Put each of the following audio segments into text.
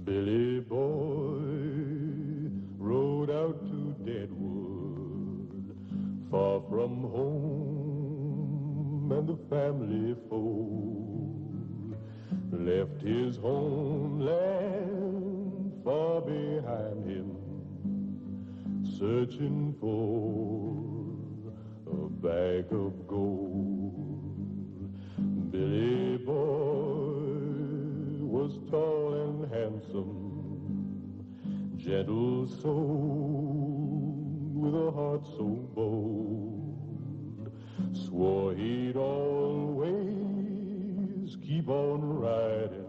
Billy Boy rode out to Deadwood, far from home and the family fold. Left his homeland far behind him, searching for a bag of gold. Billy Boy was tall and handsome, gentle soul with a heart so bold. Swore he'd always keep on riding.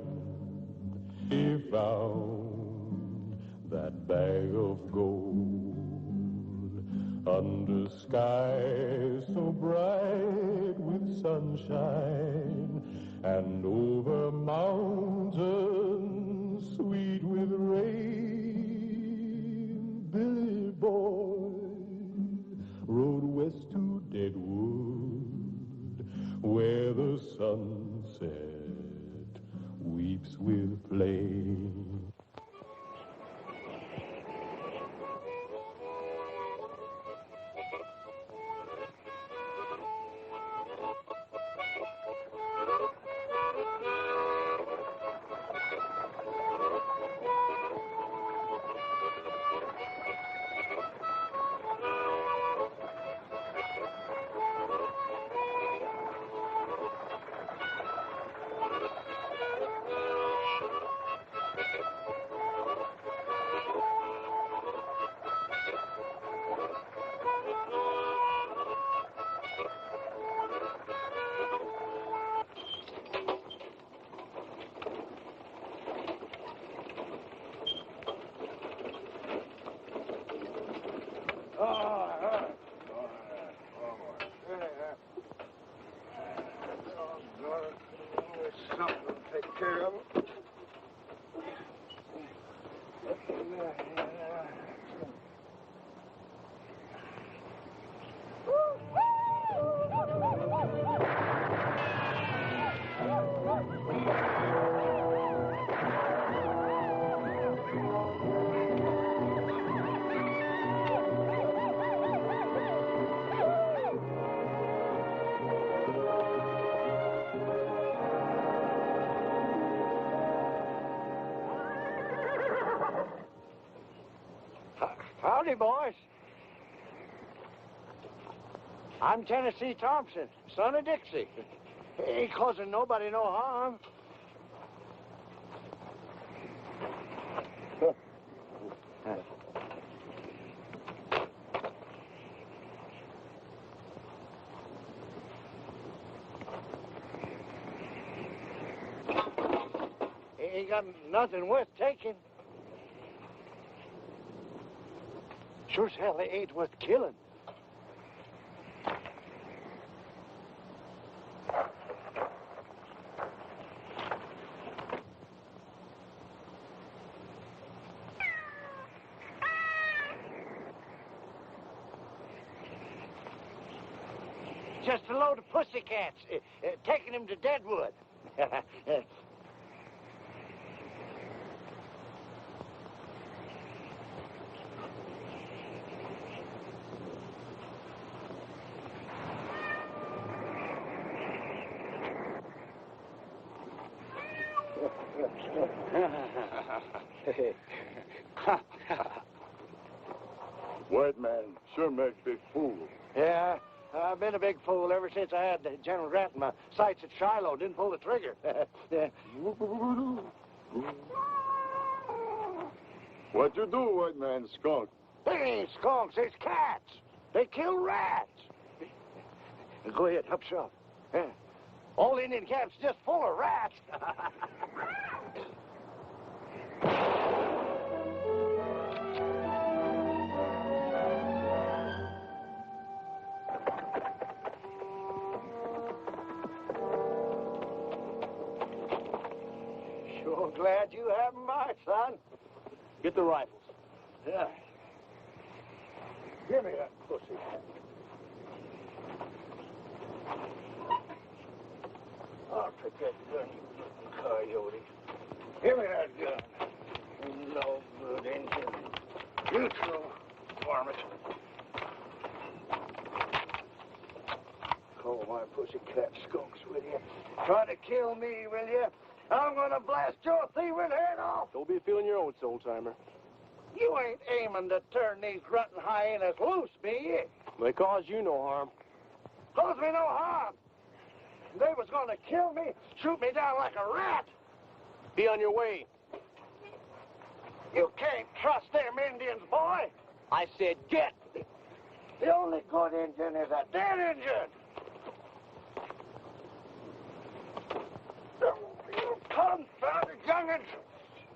He found that bag of gold under skies so bright with sunshine, and over mountains sweet with rain. Billy Boy rode west to Deadwood, where the sunset weeps with flame. Something. Howdy, boys. I'm Tennessee Thompson, son of Dixie. Ain't causing nobody no harm. Ain't got nothing worth taking. Sure as hell, they ain't worth killing. Just a load of pussycats, taking him to Deadwood. White man sure makes big fool. Yeah, I've been a big fool ever since I had General Grant in my sights at Shiloh. Didn't pull the trigger. What you do, white man, skunk? They ain't skunks, it's cats. They kill rats. Go ahead, help yourself. Yeah. All Indian camp's just full of rats. Sure glad you have my son. Get the rifles. Yeah. Give me that pussy. I'll take that gun, you coyote. Give me that gun. You no good Indian. Neutral varmint. Call my pussycat skunks with you. Try to kill me, will you? I'm gonna blast your thieving head off. Don't be feeling your oats, old-timer. You ain't aiming to turn these grunting hyenas loose, be you? They cause you no harm. Cause me no harm. They was gonna kill me, shoot me down like a rat. Be on your way. You can't trust them Indians, boy. I said get. The only good Indian is a dead Indian. You confounded young'uns.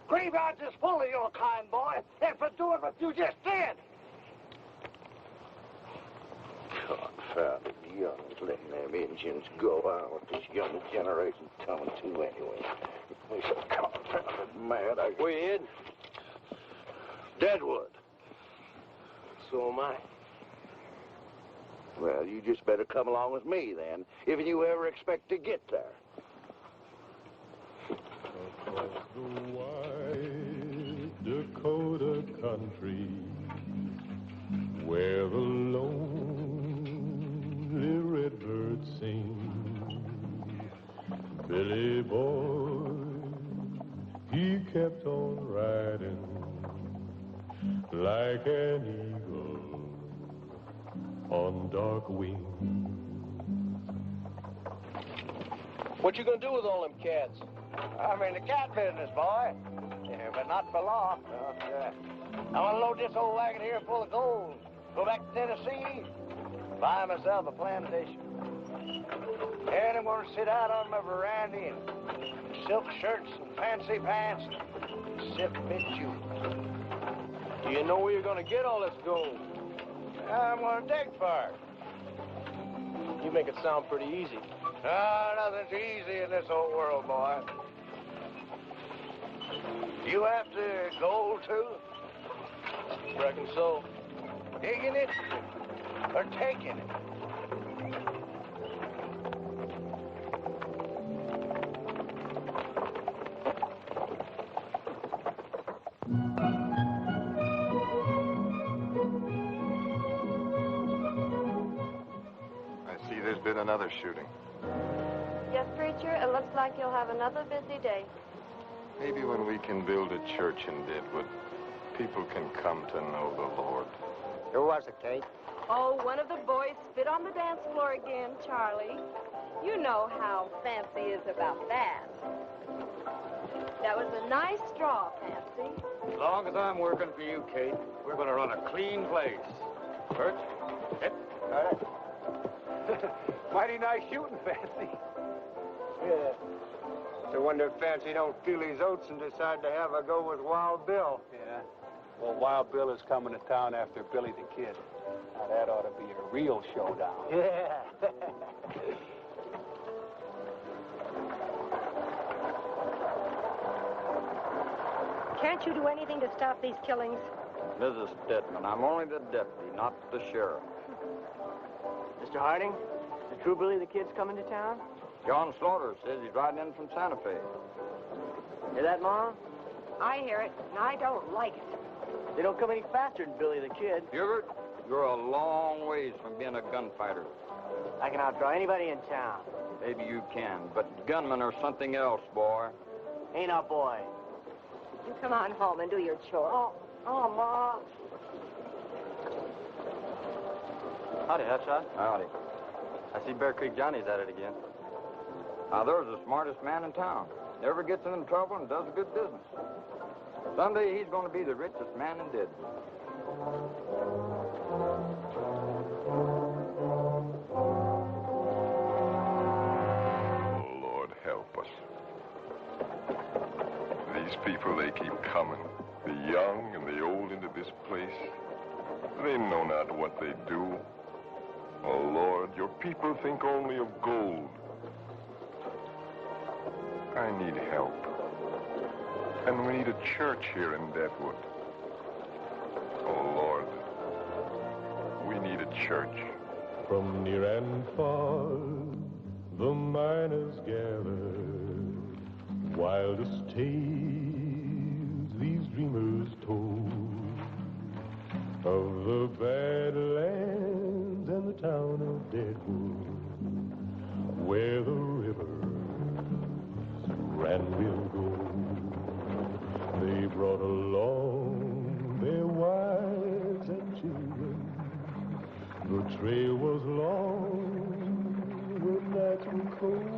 Graveyards is full of your kind, boy, and for doing what you just did. Confounded young'uns letting them Indians go out. What this young generation coming to anyway. They so confounded mad. Where you heading? Deadwood. So am I. Well, you just better come along with me, then, if you ever expect to get there. Across the wide Dakota country, where the lonely redbird sings, Billy boy, he kept on riding like an eagle on dark wings. What you gonna do with all them cats? I'm in the cat business, boy. Yeah, but not for long. I want to load this old wagon here full of gold. Go back to Tennessee, buy myself a plantation. And I'm going to sit out on my veranda in silk shirts and fancy pants and silk big shoes. Do you know where you're gonna get all this gold? I'm going to dig for it. You make it sound pretty easy. Nothing's easy in this old world, boy. You after gold, too? Reckon so. Digging it or taking it? I see there's been another shooting. Yes, preacher, it looks like you'll have another busy day. Maybe when we can build a church in Deadwood, people can come to know the Lord. Who was it, Kate? Oh, one of the boys spit on the dance floor again, Charlie. You know how Fancy is about that. That was a nice draw, Fancy. As long as I'm working for you, Kate, we're going to run a clean place. Bert? Hit. Got it. Mighty nice shooting, Fancy. Yeah. I wonder if Fancy don't feel his oats and decide to have a go with Wild Bill. Yeah. Well, Wild Bill is coming to town after Billy the Kid. Now, that ought to be a real showdown. Yeah. Can't you do anything to stop these killings? Mrs. Stedman, I'm only the deputy, not the sheriff. Mr. Harding, the true Billy the Kid's coming to town? John Slaughter says he's riding in from Santa Fe. Hear that, Ma? I hear it, and I don't like it. They don't come any faster than Billy the Kid. Hubert, you're a long ways from being a gunfighter. I can outdraw anybody in town. Maybe you can, but gunmen are something else, boy. Ain't a boy. You come on home and do your chore. Oh, Ma. Howdy, Hutshot. Howdy. I see Bear Creek Johnny's at it again. Now, there's the smartest man in town. Never gets into trouble and does a good business. Someday he's going to be the richest man in Deadwood. Oh, Lord, help us. These people, they keep coming. The young and the old into this place. They know not what they do. Oh, Lord, your people think only of gold. I need help. And we need a church here in Deadwood. Oh, Lord, we need a church. From near and far, the miners gather. Wildest tales these dreamers told of the Badlands and the town of Deadwood, where the rivers ran real gold. They brought along their wives and children. The trail was long, the nights were cold.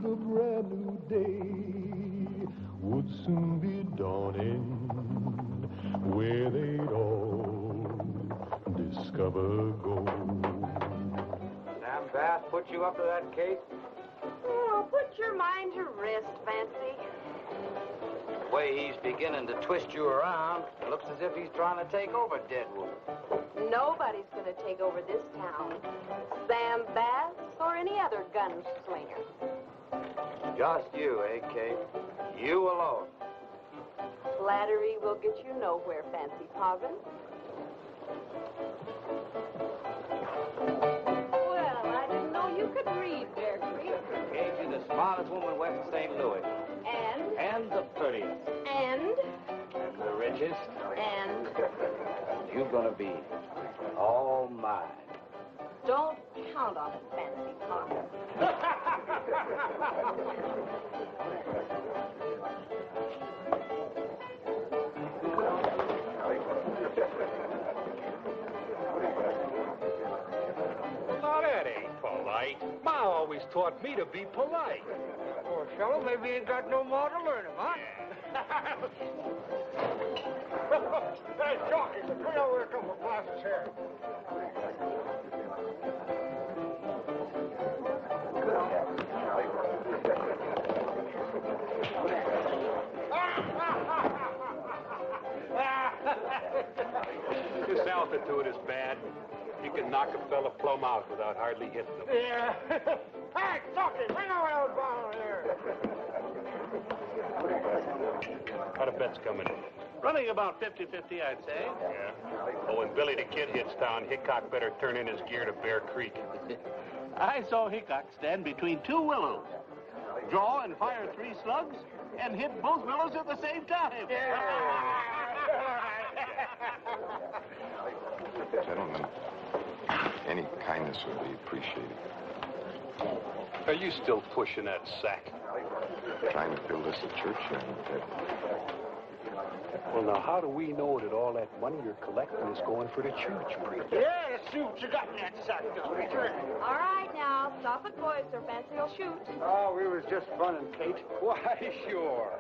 A brand new day would soon be dawning, where they'd all discover gold. Sam Bass put you up to that case? Oh, put your mind to rest, Fancy. The way he's beginning to twist you around, it looks as if he's trying to take over Deadwood. Nobody's going to take over this town. Sam Bass or any other gunslinger. Just you, eh, Kate? You alone. Flattery will get you nowhere, Fancy Poggin. Well, I didn't know you could read, Bear Creek. Kate, you're the smartest woman west of St. Louis. And the prettiest. And The richest. And You're gonna be all mine. don't count on it, Fancy Poggin. Now, that ain't polite. Ma always taught me to be polite. Poor fellow, maybe he ain't got no more to learn him, huh? Hey, Jockey, bring over a couple of glasses here. This altitude is bad. You can knock a fella plumb out without hardly hitting him. Yeah. Hey, Jockey, bring over those bottles here. How do bets coming in? Running about 50-50, I'd say. Yeah. Well, when Billy the Kid hits town, Hickok better turn in his gear to Bear Creek. I saw Hickok stand between two willows, draw and fire 3 slugs, and hit both willows at the same time. Gentlemen, any kindness would be appreciated. Are you still pushing that sack? Trying to build us a church here in Deadwood. Well, now, how do we know that all that money you're collecting is going for the church, preacher? Yeah, see what you got in that sack, preacher. All right, now, stop it, boys, or Fancy will shoot. Oh, we was just funning, Kate. Why, sure.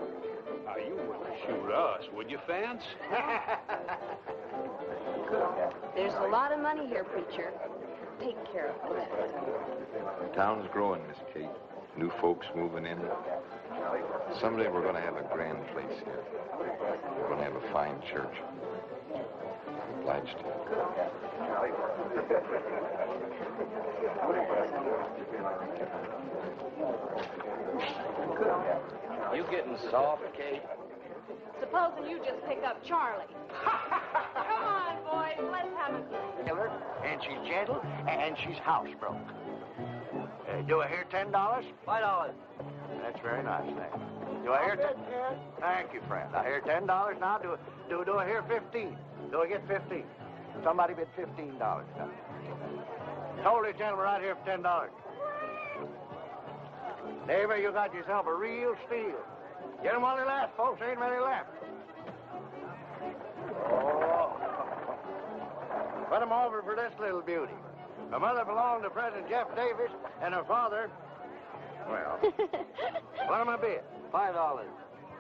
Now, you wouldn't shoot us, would you, Fance? There's a lot of money here, preacher. Take care of it. The town's growing, Miss Kate. New folks moving in. Someday we're going to have a grand place here. We're going to have a fine church. I'm obliged to you. You getting soft, Kate? Supposing you just pick up Charlie. Come on, boys, let's have a drink. Killer, and she's gentle, and she's housebroke. Do I hear $10? $5. That's very nice, thank you. Do I hear $10? Thank you, friend. I hear $10 now. Do I hear 15? Do I get 15? Somebody bid $15 now. Told you, gentlemen, right here for $10. Neighbor, you got yourself a real steal. Get them while they last, folks. Ain't many left. Oh. Put them over for this little beauty. Her mother belonged to President Jeff Davis, and her father, well, what am I bid? $5.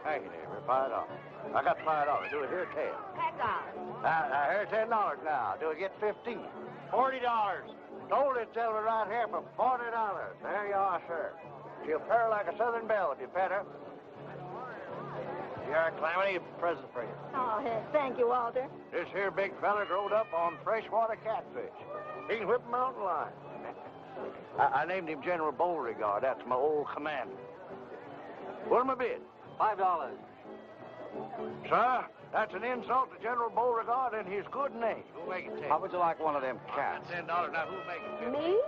Thank you, neighbor, $5. I got $5. Do it here, 10. Heck on. I hear $10 now. Do it get 15? $40. Told it, gentlemen, right here for $40. There you are, sir. She'll purr like a southern belle if you pet her. Here, Calamity, present for you. Oh, thank you, Walter. This here big fella growed up on freshwater catfish. He can whip a mountain lion. I named him General Beauregard. That's my old commander. What am I bid? $5. Sir, that's an insult to General Beauregard and his good name. Who'll make it 10? How would you like one of them cats? $10. Now, who'll make it 10? Me?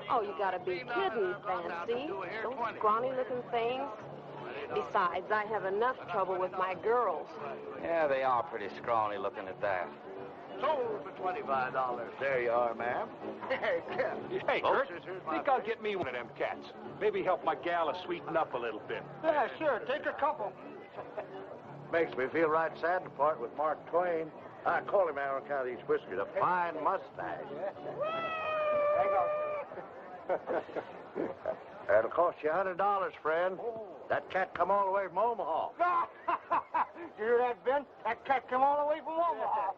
Oh, you gotta be kidding, Fancy. Those scrawny-looking things. Besides, I have enough trouble with my girls. Yeah, they are pretty scrawny looking at that. Sold for $25. There you are, ma'am. Hey, Folks, Kurt, this here's my think I'll get me one of them cats. Maybe help my gal to sweeten up a little bit. Yeah, sure. Take a couple. Makes me feel right sad to part with Mark Twain. I call him out on account of these whiskers. A fine mustache. That'll cost you $100, friend. That cat come all the way from Omaha. You hear that, Ben? That cat come all the way from Omaha.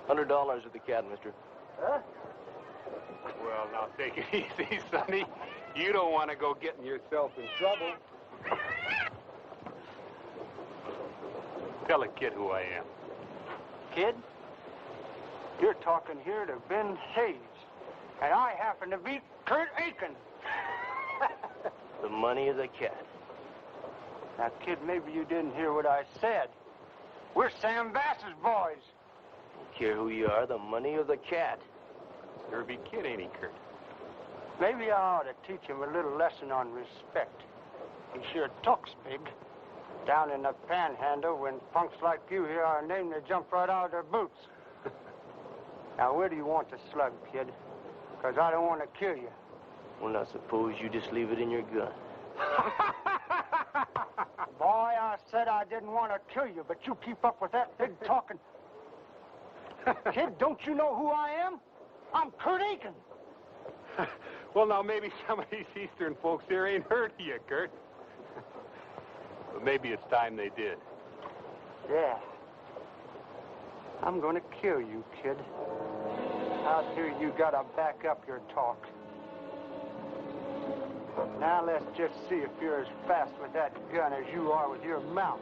$100 of the cat, mister. Huh? Well, now take it easy, Sonny. You don't want to go getting yourself in trouble. Tell a kid who I am. Kid, you're talking here to Ben Hayes, and I happen to be Kurt Aiken. The money of the cat. Now, kid, maybe you didn't hear what I said. We're Sam Bass's boys. Don't care who you are, the money of the cat. Derby kid, ain't he, Kurt? Maybe I ought to teach him a little lesson on respect. He sure talks big. Down in the panhandle, when punks like you hear our name, they jump right out of their boots. Now, where do you want the slug, kid? Because I don't want to kill you. Well, now, suppose you just leave it in your gun. Boy, I said I didn't want to kill you, but you keep up with that big talking. Kid, don't you know who I am? I'm Kurt Aiken. Well, now, maybe some of these Eastern folks here ain't heard of you, Kurt. But maybe it's time they did. Yeah. I'm gonna kill you, kid. Out here, you gotta back up your talk. Now let's just see if you're as fast with that gun as you are with your mouth.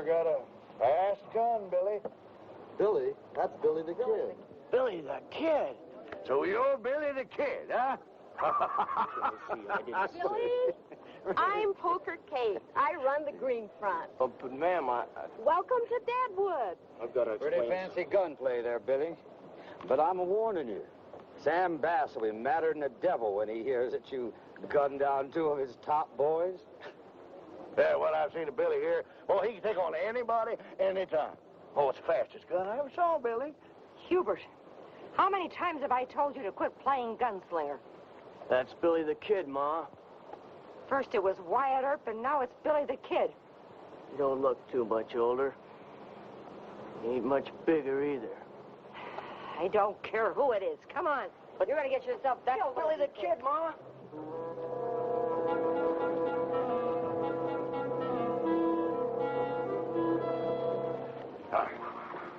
sure got a fast gun, Billy. Billy? That's Billy the Kid. Billy the Kid. So you're Billy the Kid, huh? Billy, I'm Poker Kate. I run the Green Front. Oh, but ma'am, Welcome to Deadwood. I've got to Pretty fancy gunplay there, Billy. But I'm warning you. Sam Bass will be madder than the devil when he hears that you gunned down 2 of his top boys. Yeah, well, I've seen a Billy here. Oh, he can take on anybody, anytime. Oh, it's the fastest gun I ever saw, Billy. Hubert, how many times have I told you to quit playing gunslinger? That's Billy the Kid, Ma. First it was Wyatt Earp, and now it's Billy the Kid. You don't look too much older. You ain't much bigger either. I don't care who it is. Come on. But you're going to get yourself that Billy the Kid, Ma.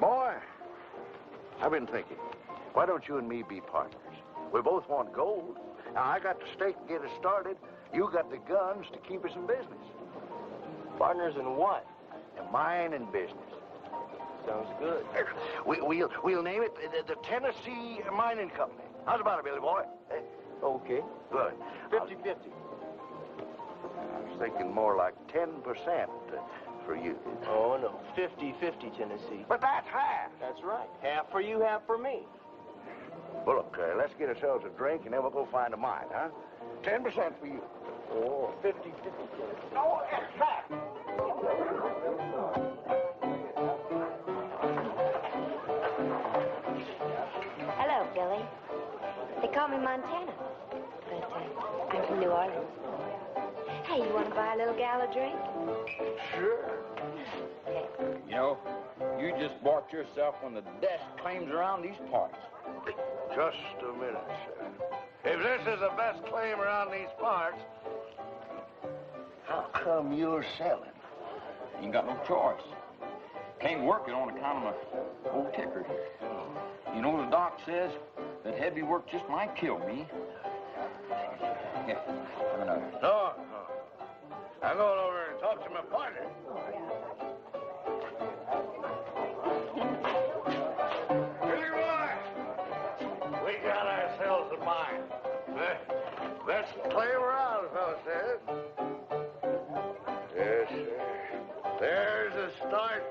Boy, I've been thinking, why don't you and me be partners? We both want gold. Now, I got the stake to get us started. You got the guns to keep us in business. Partners in what? In mining business. Sounds good. We'll name it the Tennessee Mining Company. How's about it, Billy boy? Okay. Good. 50-50. I was thinking more like 10% for you. Oh, no. 50-50, Tennessee. But that's half. That's right. Half for you, half for me. Well, look, let's get ourselves a drink, and then we'll go find a mine, huh? 10% for you. Oh, 50-50, Tennessee. No, it's half. Hello, Billy. They call me Montana, but I'm from New Orleans. Hey, you want to buy a little gal a drink? Sure. You know, you just bought yourself one of the best claims around these parts. Just a minute, sir. If this is the best claim around these parts, how come you're selling? Ain't got no choice. Can't work it on account of my old ticker here. You know, the doc says that heavy work just might kill me. Yeah, have another. No. I'm going over and talk to my partner. Billy boy, we got ourselves a mine. Best claim around, fellow says. Yes, sir. There's the start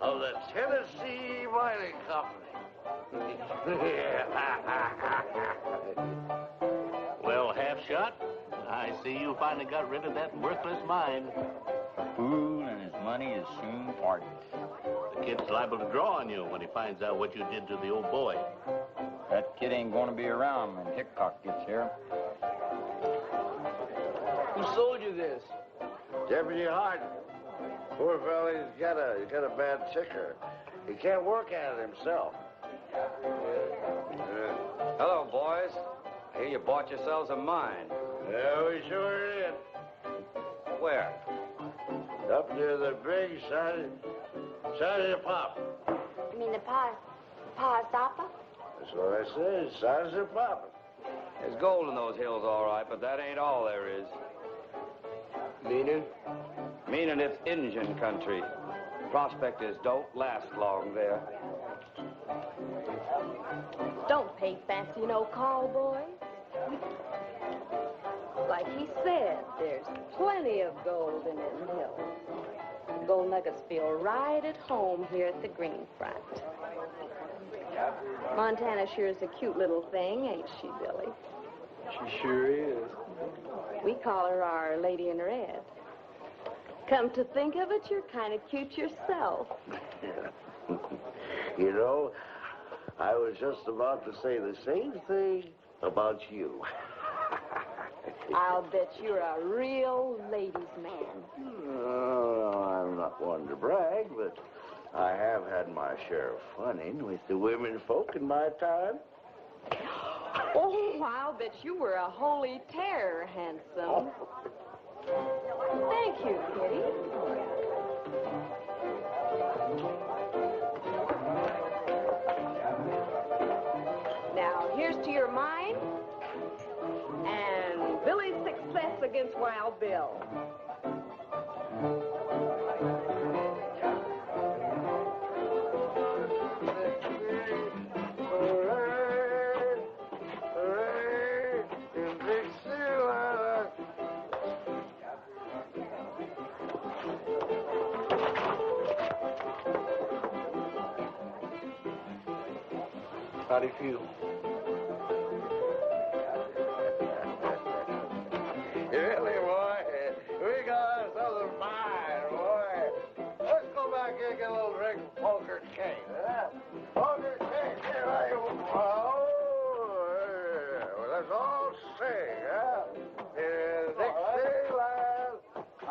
of the Tennessee Mining Company. Well, half shot, I see you finally got rid of that worthless mine. A fool and his money is soon parted. The kid's liable to draw on you when he finds out what you did to the old boy. That kid ain't gonna be around when Hickok gets here. Who sold you this? Deputy Hart. Poor fella, he's got a bad ticker. He can't work at it himself. Hello, boys. I hear you bought yourselves a mine. Yeah, we sure did. Where? Up near the big side of the pop. You mean the Pawasapa? That's what I said, side of the pop. There's gold in those hills, all right, but that ain't all there is. Meaning? Meaning it's Indian country. Prospectors don't last long there. Don't pay fancy no call, boys. Like he said, there's plenty of gold in them hills. Gold nuggets feel right at home here at the Green Front. Montana sure is a cute little thing, ain't she, Billy? She sure is. We call her our Lady in Red. Come to think of it, you're kind of cute yourself. You know, I was just about to say the same thing about you. I'll bet you're a real ladies' man. Oh, I'm not one to brag, but I have had my share of funning with the women folk in my time. Oh, I'll bet you were a holy terror, handsome. Thank you, Kitty. Now, here's to your mine and Billy's success against Wild Bill. How'd he feel? Really, boy, we got ourselves a mine, boy. Let's go back here and get a little drink of poker king, huh? Poker king, here I go. Oh, yeah. Well, let's all sing, huh? In Dixieland, I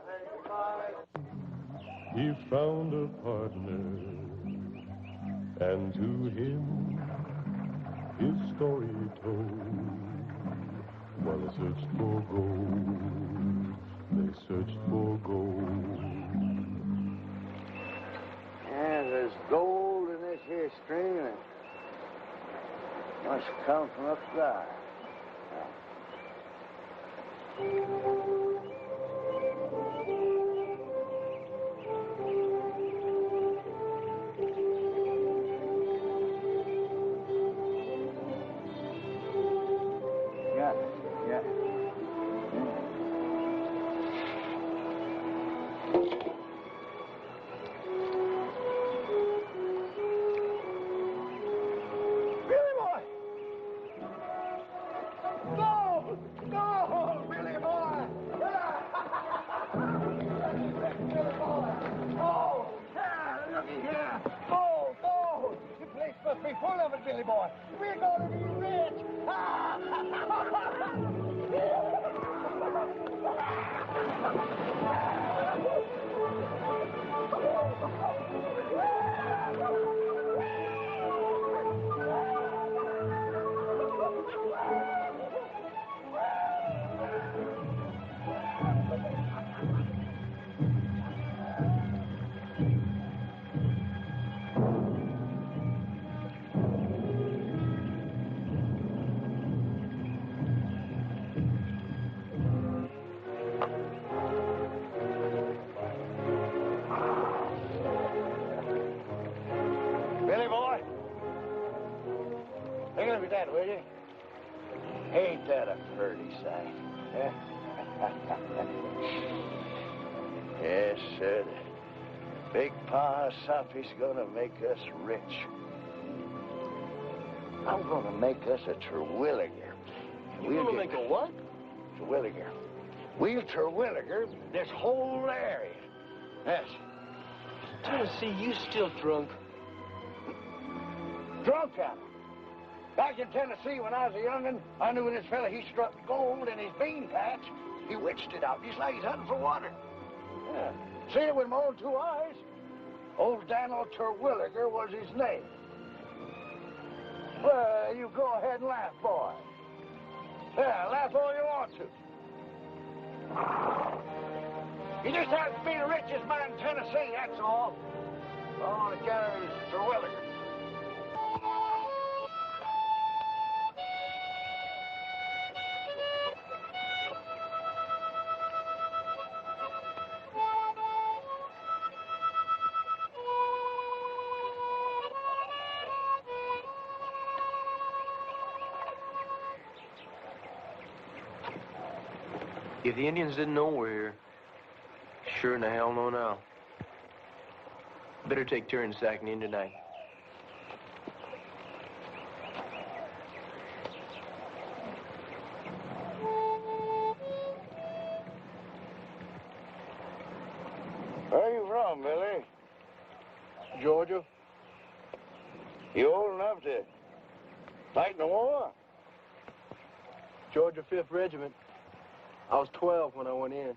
think mine. He found a partner, and to him his story told. While they searched for gold, they searched for gold. Yeah, there's gold in this here stream, and must come from up there. Yeah. Billy boy! Gold! Gold, Billy boy! Billy boy! Oh, yeah, looky here! Gold, gold! The place must be full of it, Billy boy! We're gonna be rich! Billy boy, take a look at that, will you? Ain't that a pretty sight? Eh? Yes, sir. Big Pa Sophie's gonna make us rich. I'm gonna make us a Terwilliger. You gonna make a what? Terwilliger. We'll Terwilliger this whole area. Yes. Tennessee, you still drunk? Drunk at him. Back in Tennessee when I was a young'un, I knew this fella, he struck gold in his bean patch. He witched it out, just like he's hunting for water. Yeah. Seen it with my own two eyes. Old Daniel Terwilliger was his name. Well, you go ahead and laugh, boy. Yeah, laugh all you want to. He just happens to be the richest man in Tennessee, that's all. On account of his Terwilliger. If the Indians didn't know we're here, sure in the hell know now. Better take turns sacking in tonight. Where are you from, Billy? Georgia? You old enough to fight in the war? Georgia 5th Regiment. I was 12 when I went in.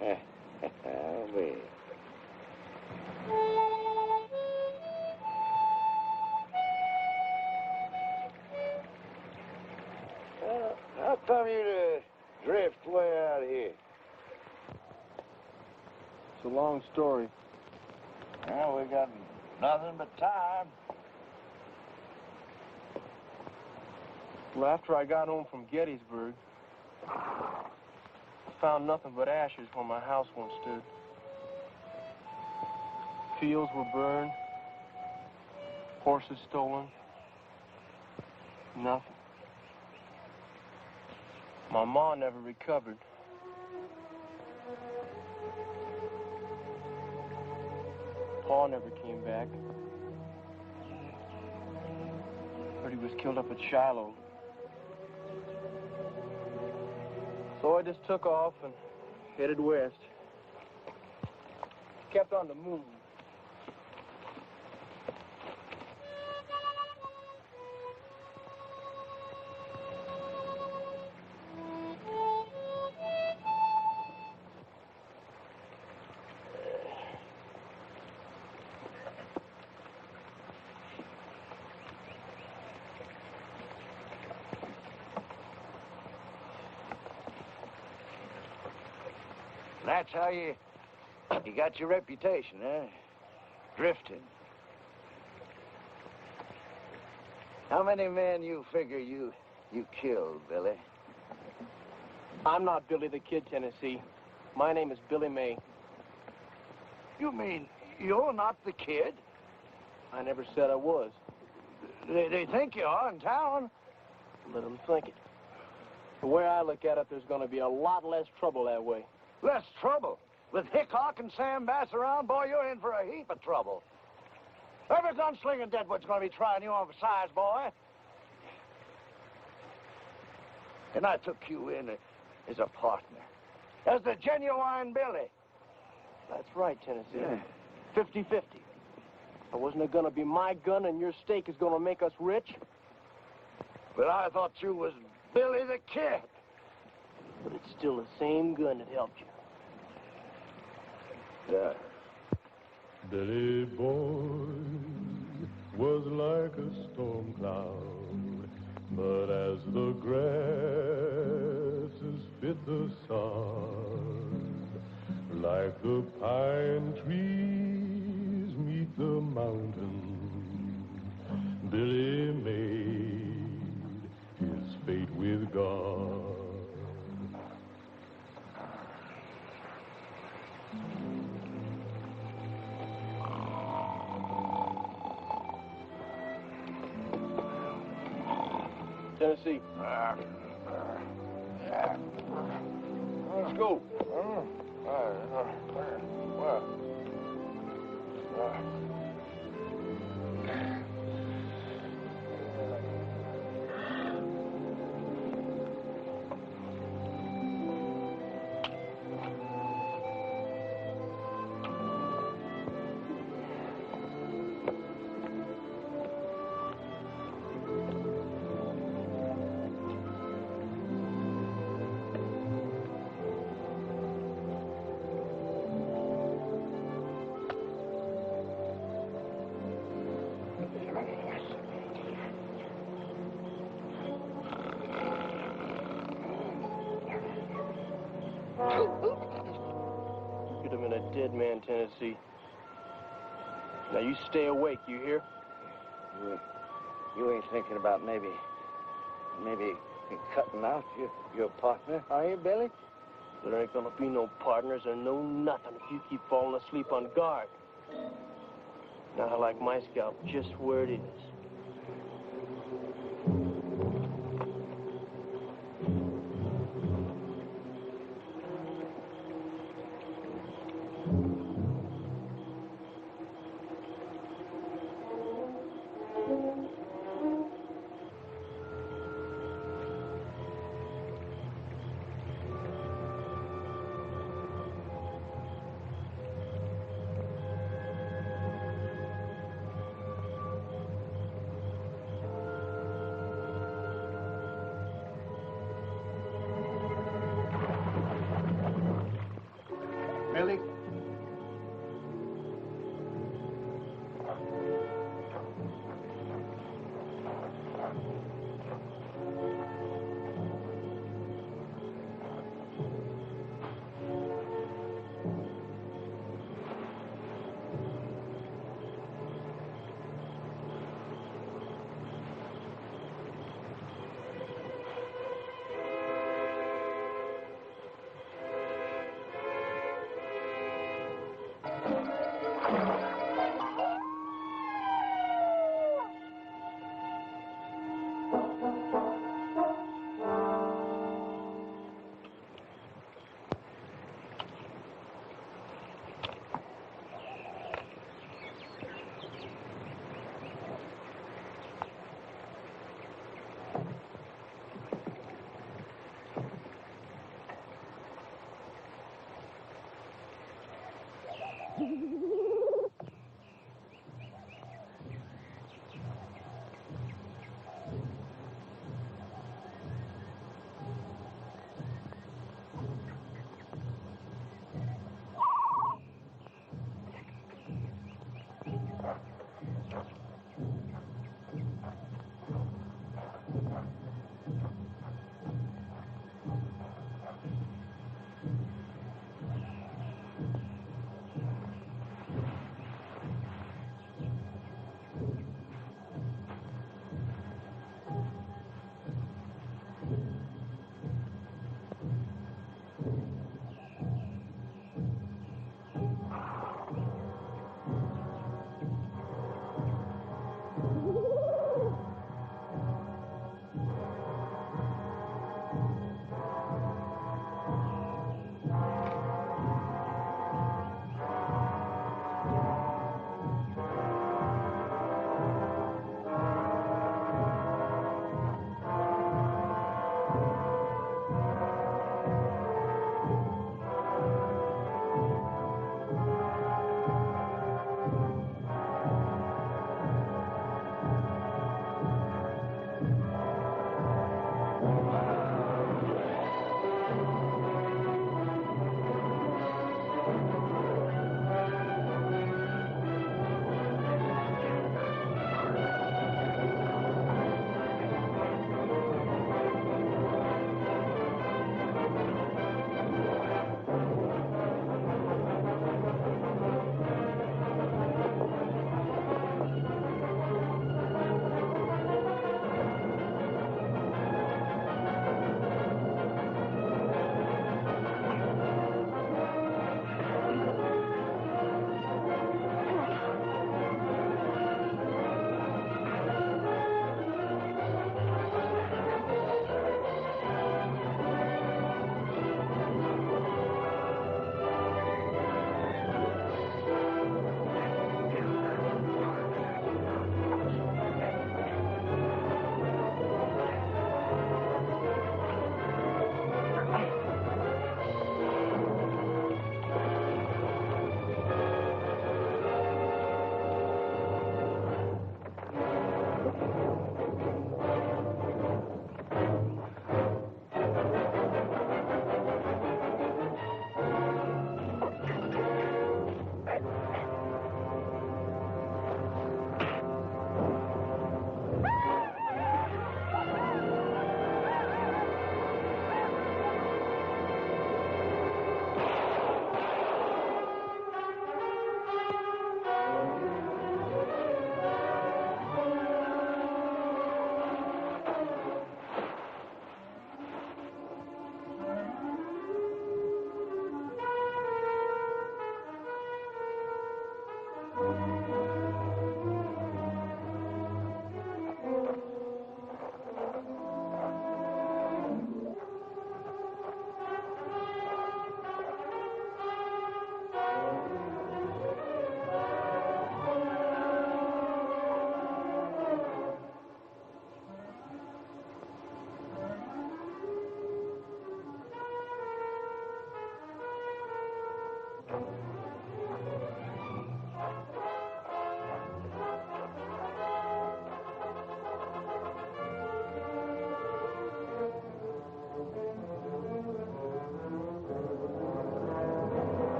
Oh, me. How come you to drift way out here? It's a long story. Well, we got nothing but time. Well, after I got home from Gettysburg, I found nothing but ashes where my house once stood. Fields were burned, horses stolen, nothing. My ma never recovered. Pa never came back. was killed up at Shiloh. So I just took off and headed west. Kept on the move. That's how you got your reputation, eh? Drifting. How many men you figure you killed, Billy? I'm not Billy the Kid, Tennessee. My name is Billy May. You mean you're not the kid? I never said I was. They think you are in town. Let them think it. The way I look at it, there's going to be a lot less trouble that way. Less trouble? With Hickok and Sam Bass around, boy, you're in for a heap of trouble. Every gunslinger in Deadwood's going to be trying you on for size, boy. And I took you in as a partner. As the genuine Billy. That's right, Tennessee. 50-50. Wasn't it going to be my gun and your stake is going to make us rich? But I thought you was Billy the Kid. But it's still the same gun that helped you. Yeah. Billy Boy was like a storm cloud, but as the grasses fit the sod, like the pine trees meet the mountain, Billy made his fate with God. Tennessee. Let's go. You'd have been a dead man, Tennessee. Now you stay awake, you hear? You ain't thinking about maybe cutting out your partner, are you, Billy? There ain't gonna be no partners or no nothing if you keep falling asleep on guard. Now I like my scalp just where it is.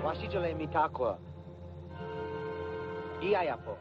Wasijole mitakwa. Iayapo.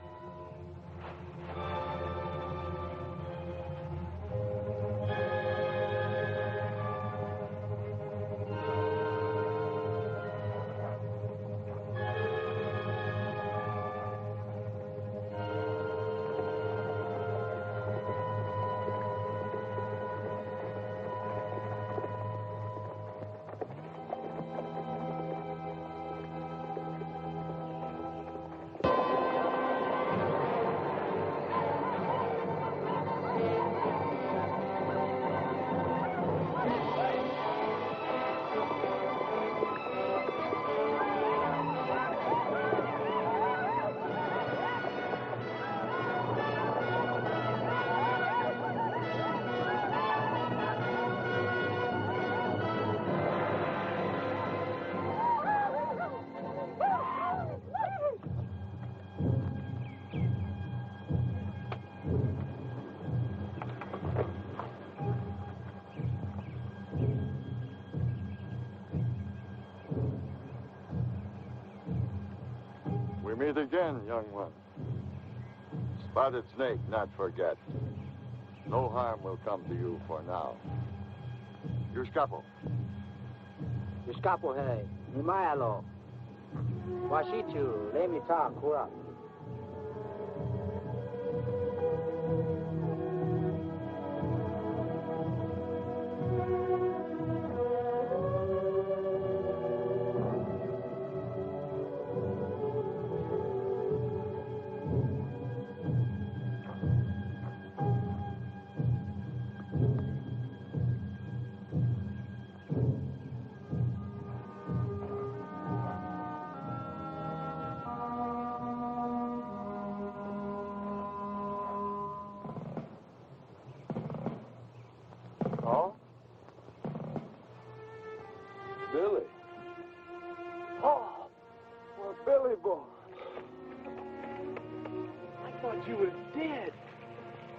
We meet again, young one. Spotted snake, not forget. No harm will come to you for now. You escapo. Escapo hey. Nimayalo. Washichu, let me talk, kura.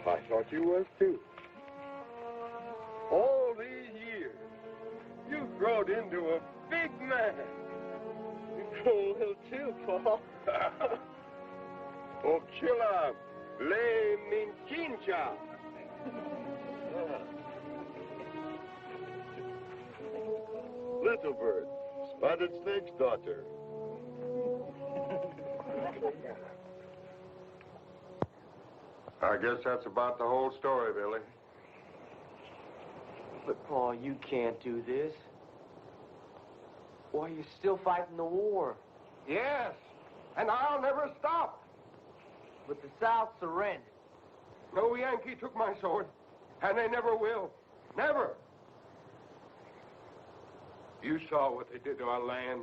I thought you was too. All these years, you've grown into a big man. You've grown a little too, Paul. Oh, chilla, le minchincha. Little Bird, Spotted Snake's daughter. I guess that's about the whole story, Billy. But, Paul, you can't do this. Why, you're still fighting the war. Yes, and I'll never stop. But the South surrendered. No Yankee took my sword, and they never will. Never. You saw what they did to our land,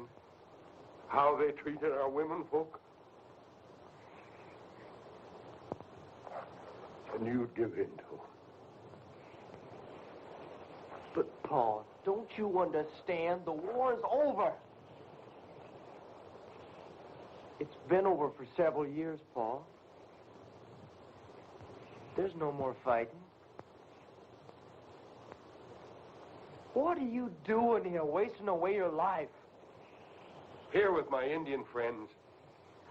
how they treated our women folk. And you'd give in to it. But, Paul, don't you understand? The war's over. It's been over for several years, Paul. There's no more fighting. What are you doing here, wasting away your life? Here with my Indian friends,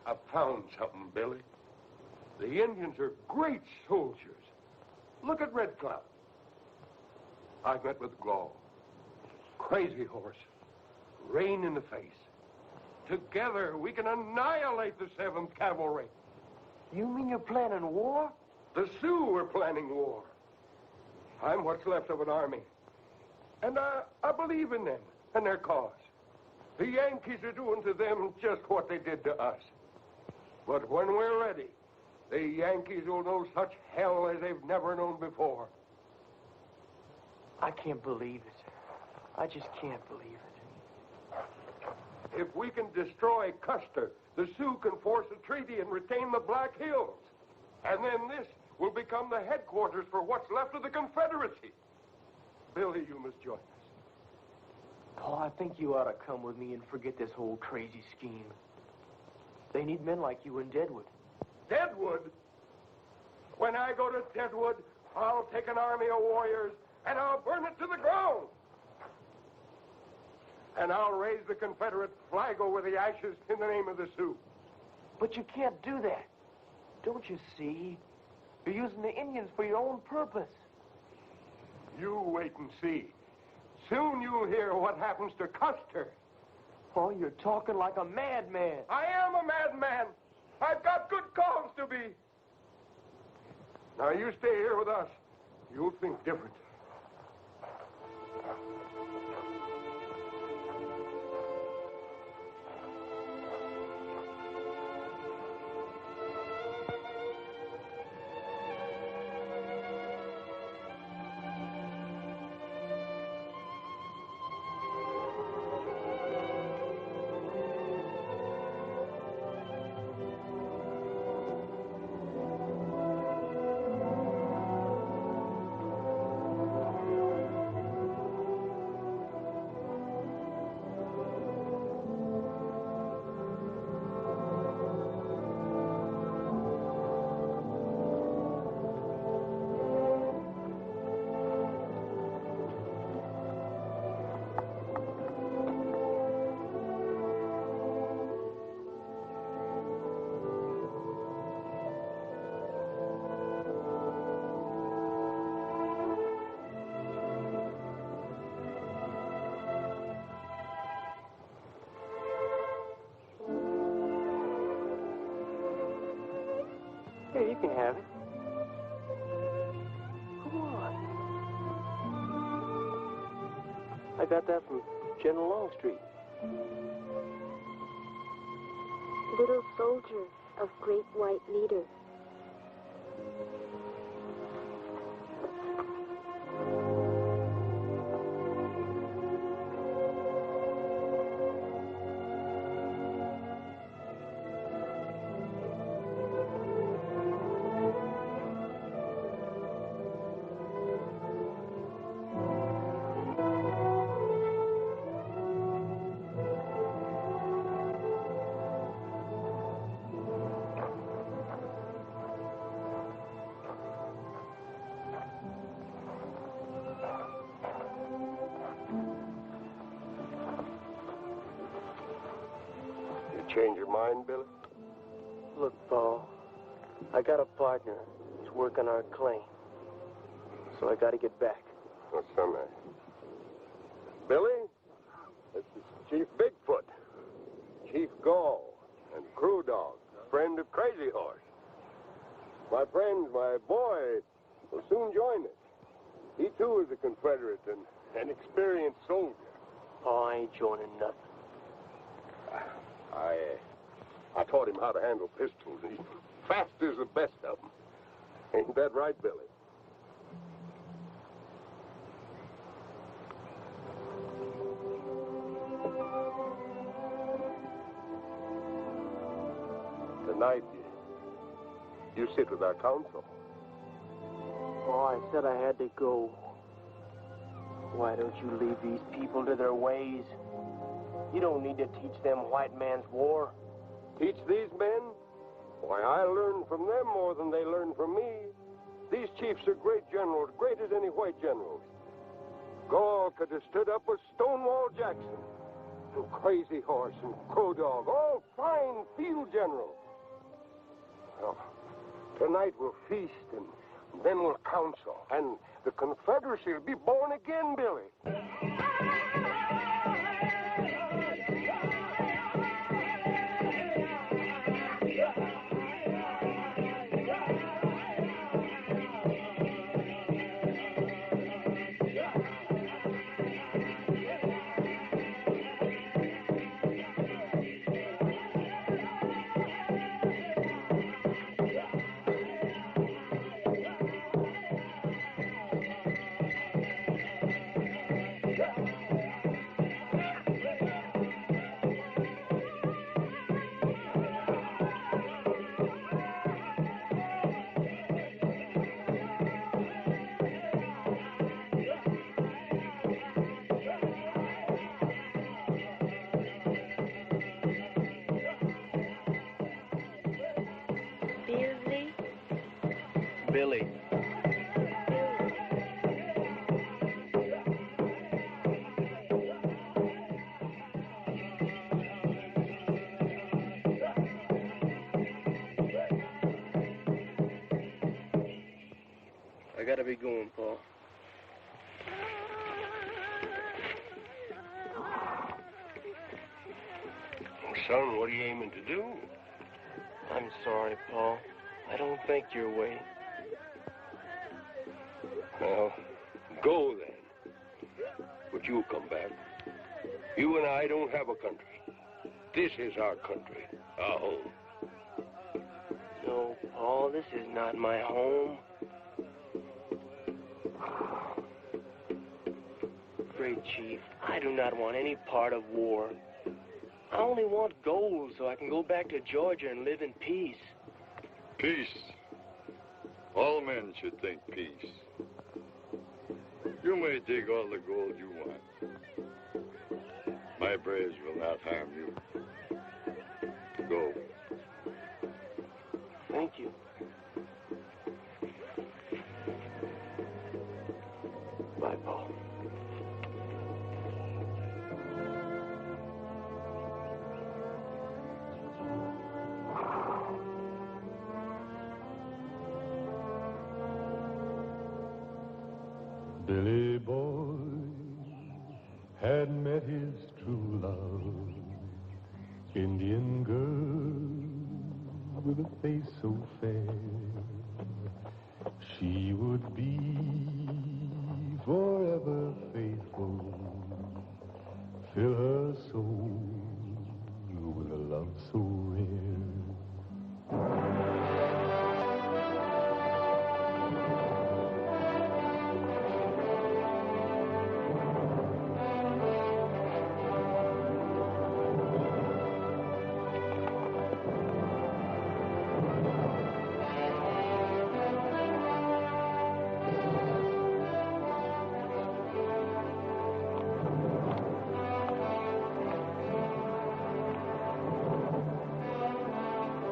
I've found something, Billy. The Indians are great soldiers. Look at Red Cloud. I've met with Glaw. Crazy horse. Rain in the face. Together, we can annihilate the 7th Cavalry. You mean you're planning war? The Sioux are planning war. I'm what's left of an army. And I believe in them and their cause. The Yankees are doing to them just what they did to us. But when we're ready, the Yankees will know such hell as they've never known before. I can't believe it. I just can't believe it. If we can destroy Custer, the Sioux can force a treaty and retain the Black Hills. And then this will become the headquarters for what's left of the Confederacy. Billy, you must join us. Paul, I think you ought to come with me and forget this whole crazy scheme. They need men like you in Deadwood. Deadwood? When I go to Deadwood, I'll take an army of warriors and I'll burn it to the ground. And I'll raise the Confederate flag over the ashes in the name of the Sioux. But you can't do that. Don't you see? You're using the Indians for your own purpose. You wait and see. Soon you'll hear what happens to Custer. Oh, you're talking like a madman. I am a madman. I've got good cause to be. Now, you stay here with us. You'll think different. Here, you can have it. Come on. I got that from General Longstreet. Little soldier of great white leader. change your mind, Billy? Look, Paul, I got a partner who's working our claim. So I got to get back. What's so nice? Billy, this is Chief Bigfoot, Chief Gall, and Crew Dog, friend of Crazy Horse. My friend, my boy, will soon join us. He, too, is a Confederate and an experienced soldier. Oh, I ain't joining nothing. I taught him how to handle pistols. He's fast as the best of them. Ain't that right, Billy? Tonight, you sit with our council. Oh, I said I had to go. Why don't you leave these people to their ways? You don't need to teach them white man's war. Teach these men? Why, I learn from them more than they learn from me. These chiefs are great generals, great as any white generals. Gall could have stood up with Stonewall Jackson, and Crazy Horse, and Crow Dog, all fine field generals. Well, tonight we'll feast, and then we'll council, and the Confederacy will be born again, Billy. Billy. I gotta be going, Paul. Son, what are you aiming to do? I'm sorry, Paul. I don't think your way. Well, go then. But you'll come back. You and I don't have a country. This is our country, our home. No, Paul, this is not my home. Great Chief, I do not want any part of war. I only want gold so I can go back to Georgia and live in peace. Peace. All men should think peace. You may dig all the gold you want. My braves will not harm you. Go. Thank you. Bye, Paul. Billy Boy had met his true love, Indian girl with a face so fair. She would be forever faithful, fill her soul with a love so rare.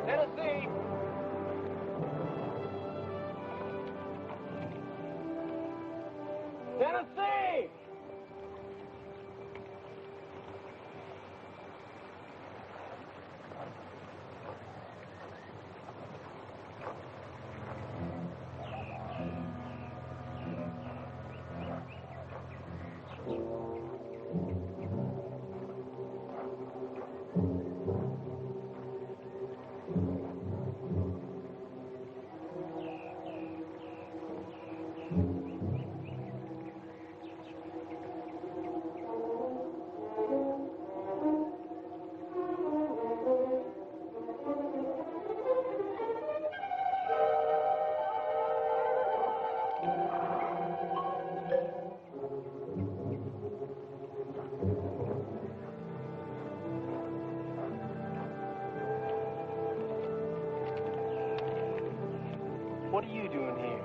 Tennessee! Tennessee! What are you doing here?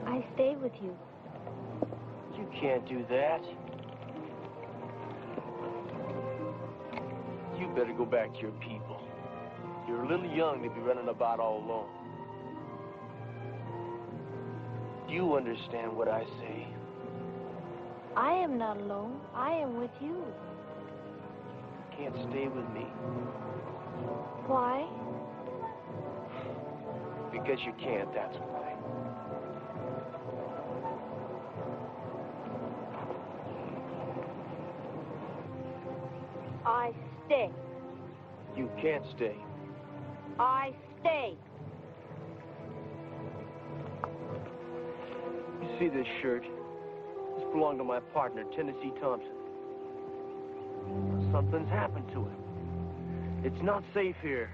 I stay with you. You can't do that. You better go back to your people. You're a little young to be running about all alone. Do you understand what I say? I am not alone. I am with you. You can't stay with me. Why? Because you can't, that's why. I stay. You can't stay. I stay. You see this shirt? This belonged to my partner, Tennessee Thompson. Something's happened to him. It's not safe here.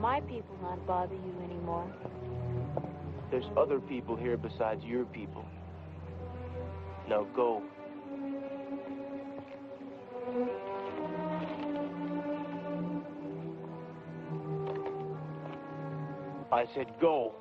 My people not bother you anymore. There's other people here besides your people. Now go. I said go.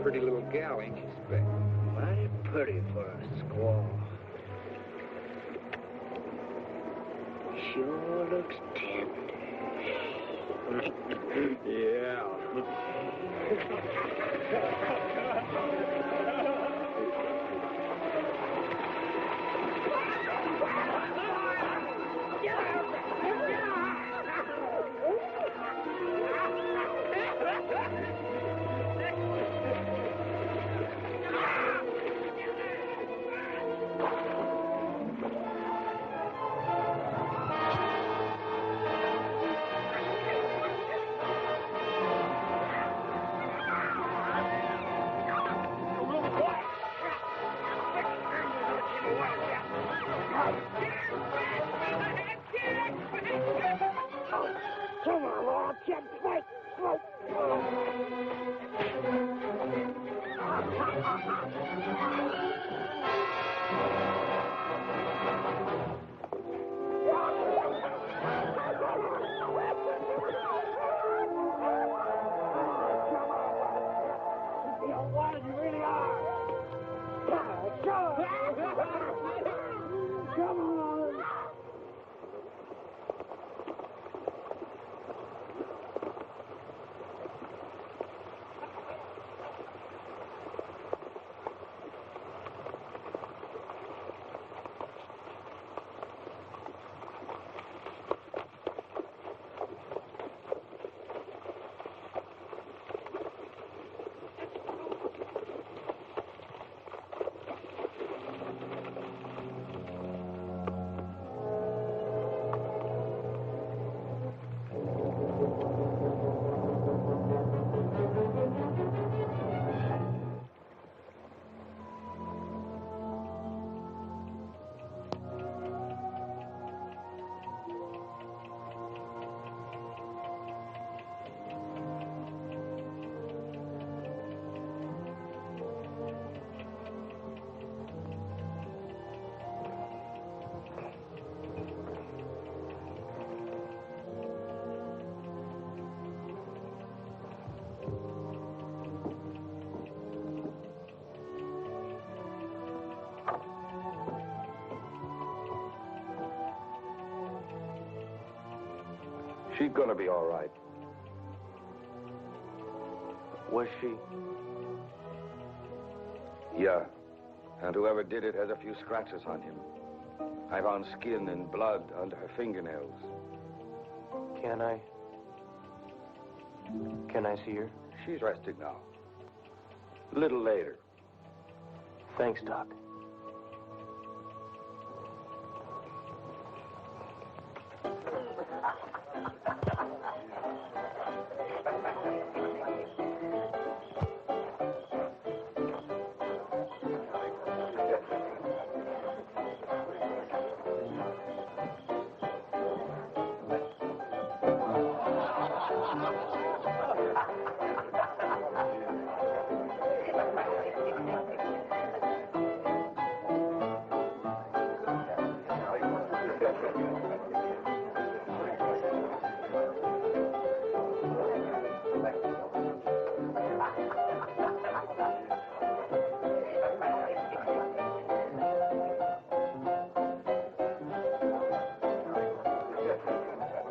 Pretty little gal, ain't she, Spec? Mighty pretty for a squaw. Sure looks tender. Yeah. She's gonna be all right. Was she? Yeah. And whoever did it has a few scratches on him. I found skin and blood under her fingernails. Can I see her? She's resting now. A little later. Thanks, Doc.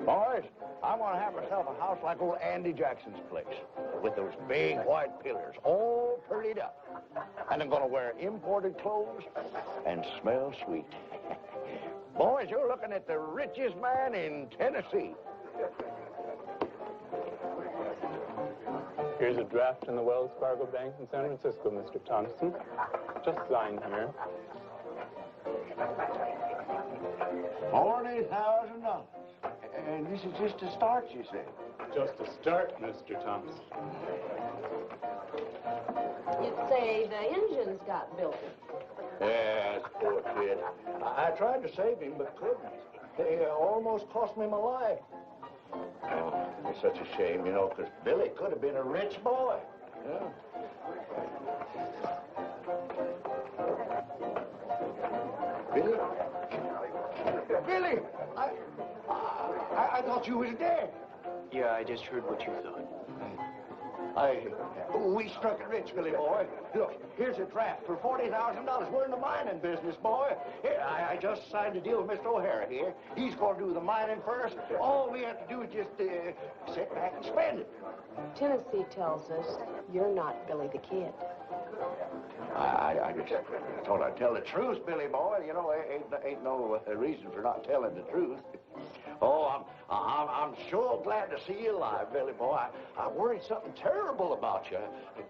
Boys, I want to have myself a house like old Andy Jackson's place, with those big white pillars, all prettied up. And I'm going to wear imported clothes and smell sweet. Boys, you're looking at the richest man in Tennessee. Here's a draft in the Wells Fargo Bank in San Francisco, Mr. Thompson. Just sign here. $40,000. And this is just a start, you say? Just a start, Mr. Thompson. You'd say the engine's got Billy. Yes, poor kid. I tried to save him, but couldn't. They almost cost me my life. Oh, it's such a shame, you know, because Billy could have been a rich boy. Yeah. Billy? Billy! I thought you was dead. Yeah, I just heard what you thought. We struck it rich, Billy boy. Look, here's a draft for $40,000. We're in the mining business, boy. Here, I just signed a deal with Mr. O'Hara here. He's going to do the mining first. All we have to do is just sit back and spend it. Tennessee tells us you're not Billy the Kid. I just thought I'd tell the truth, Billy boy. You know, ain't no reason for not telling the truth. Oh, I'm sure glad to see you alive, Billy boy. I worried something terrible about you.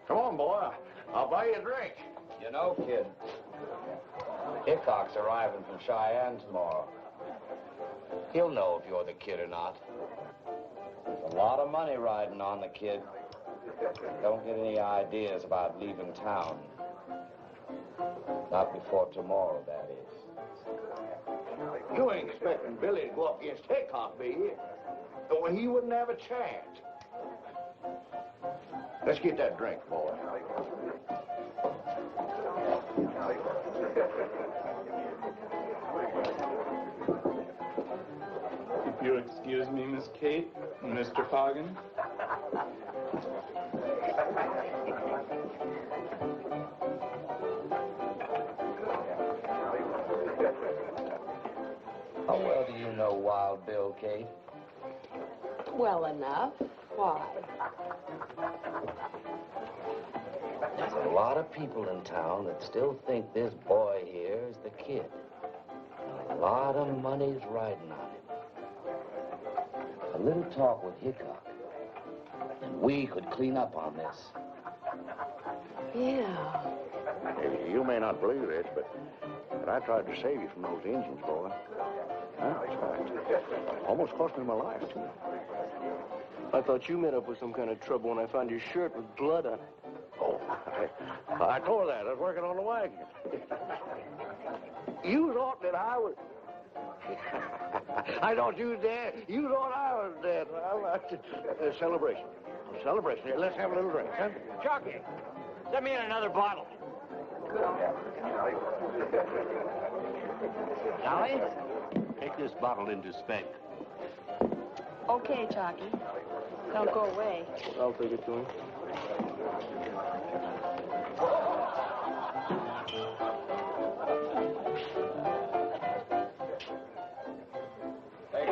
Come on, boy. I'll buy you a drink. You know, kid, Hickok's arriving from Cheyenne tomorrow. He'll know if you're the kid or not. There's a lot of money riding on the kid. Don't get any ideas about leaving town. Not before tomorrow, that is. You ain't expecting Billy to go up against Hickok, be you? Well, he wouldn't have a chance. Let's get that drink, boy. If you'll excuse me, Miss Kate, Mr. Foggin. How well do you know Wild Bill, Kate? Well enough. Why? There's a lot of people in town that still think this boy here is the kid. And a lot of money's riding on him. A little talk with Hickok, and we could clean up on this. Yeah. You may not believe this, but I tried to save you from those Indians, boy. Almost cost me my life, too. I thought you met up with some kind of trouble when I found your shirt with blood on it. Oh, I told her that. I was working on the wagon. You thought that I was... I thought you was dead. You thought I was dead. Well, celebration. Celebration. Here, let's have a little drink, huh? Jockey, let me in another bottle. Dolly, take this bottle into Spank. Okay, Chalky. Don't go away. I'll take it to him. Hey,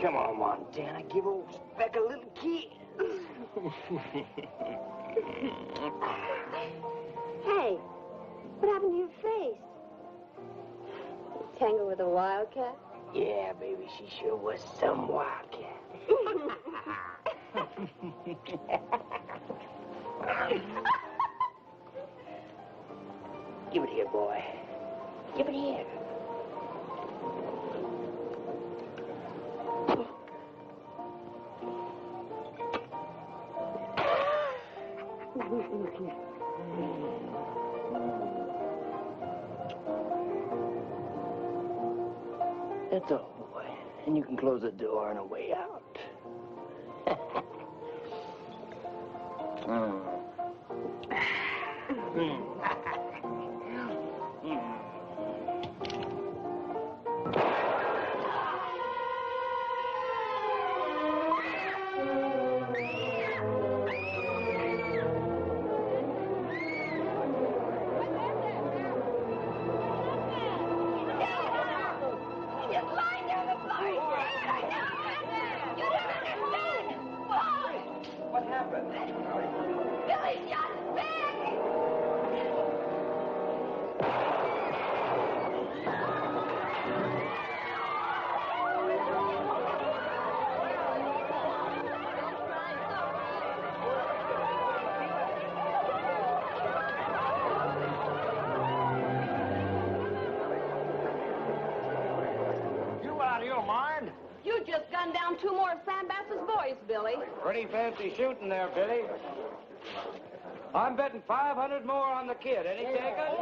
Come on, Montana. Give old Speck a little kiss. Hey, what happened to your face? Tangled with a wildcat? Yeah, baby, she sure was some wildcat. Give it here, boy. Give it here. That's all, boy. And you can close the door on the way out. What happened? Billy shot his back! You out of your mind? You just gunned down 2 more of Sam Bass's boys, Billy. Pretty fancy shooting there, Billy. I'm betting 500 more on the kid. Any takers?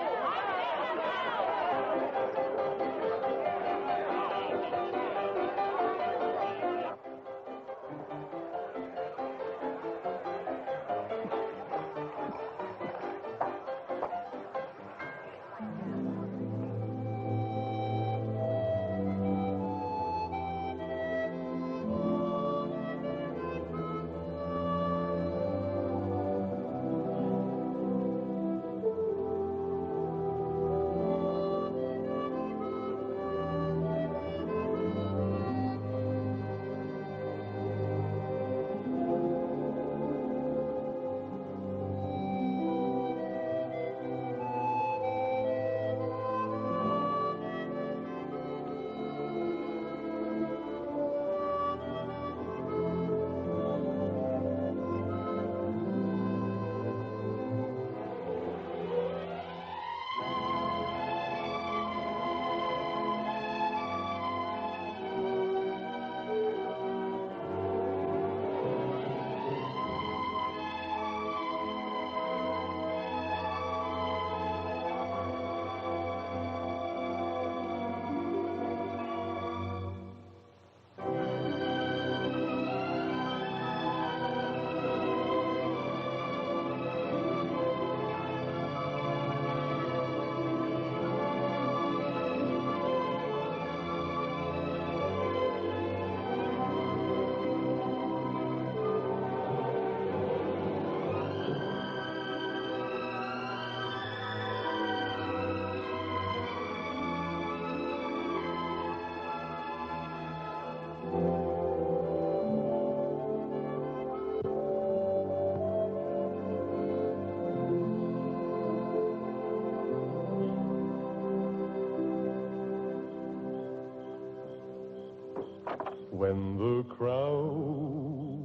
When the crowd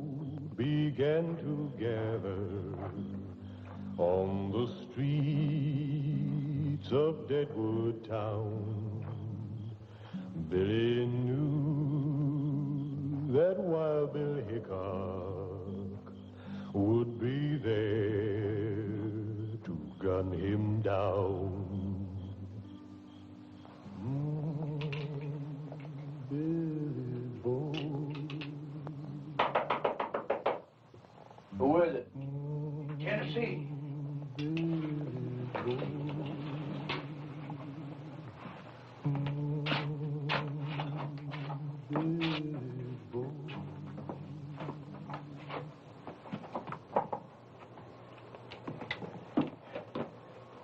began to gather on the streets of Deadwood town, Billy knew that Wild Bill Hickok would be there to gun him down. Who is it? Tennessee.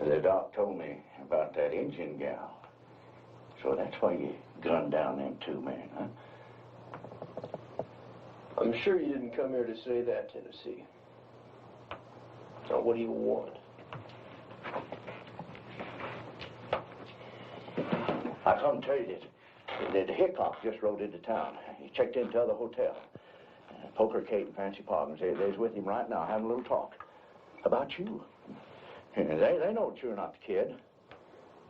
The doc told me about that Indian gal. So that's why you gunned down them 2 men, huh? I'm sure you didn't come here to say that, Tennessee. Now, what do you want? I come to tell you that Hickok just rode into town. He checked into the hotel. Poker Kate and Fancy Poggins, they's with him right now having a little talk about you. They know that you're not the kid.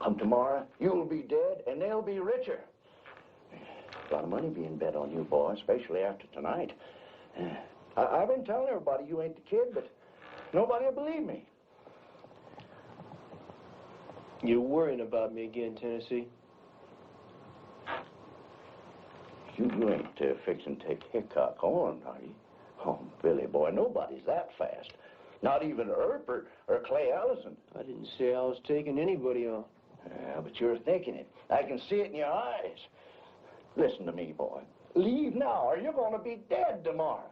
Come tomorrow, you'll be dead, and they'll be richer. A lot of money being bet on you, boy, especially after tonight. I've been telling everybody you ain't the kid, but nobody will believe me. You're worrying about me again, Tennessee. You ain't fixing to take Hickok on, are you? Oh, Billy, boy, nobody's that fast. Not even Earp or Clay Allison. I didn't say I was taking anybody on. Yeah, but you're thinking it. I can see it in your eyes. Listen to me, boy. Leave now, or you're going to be dead tomorrow.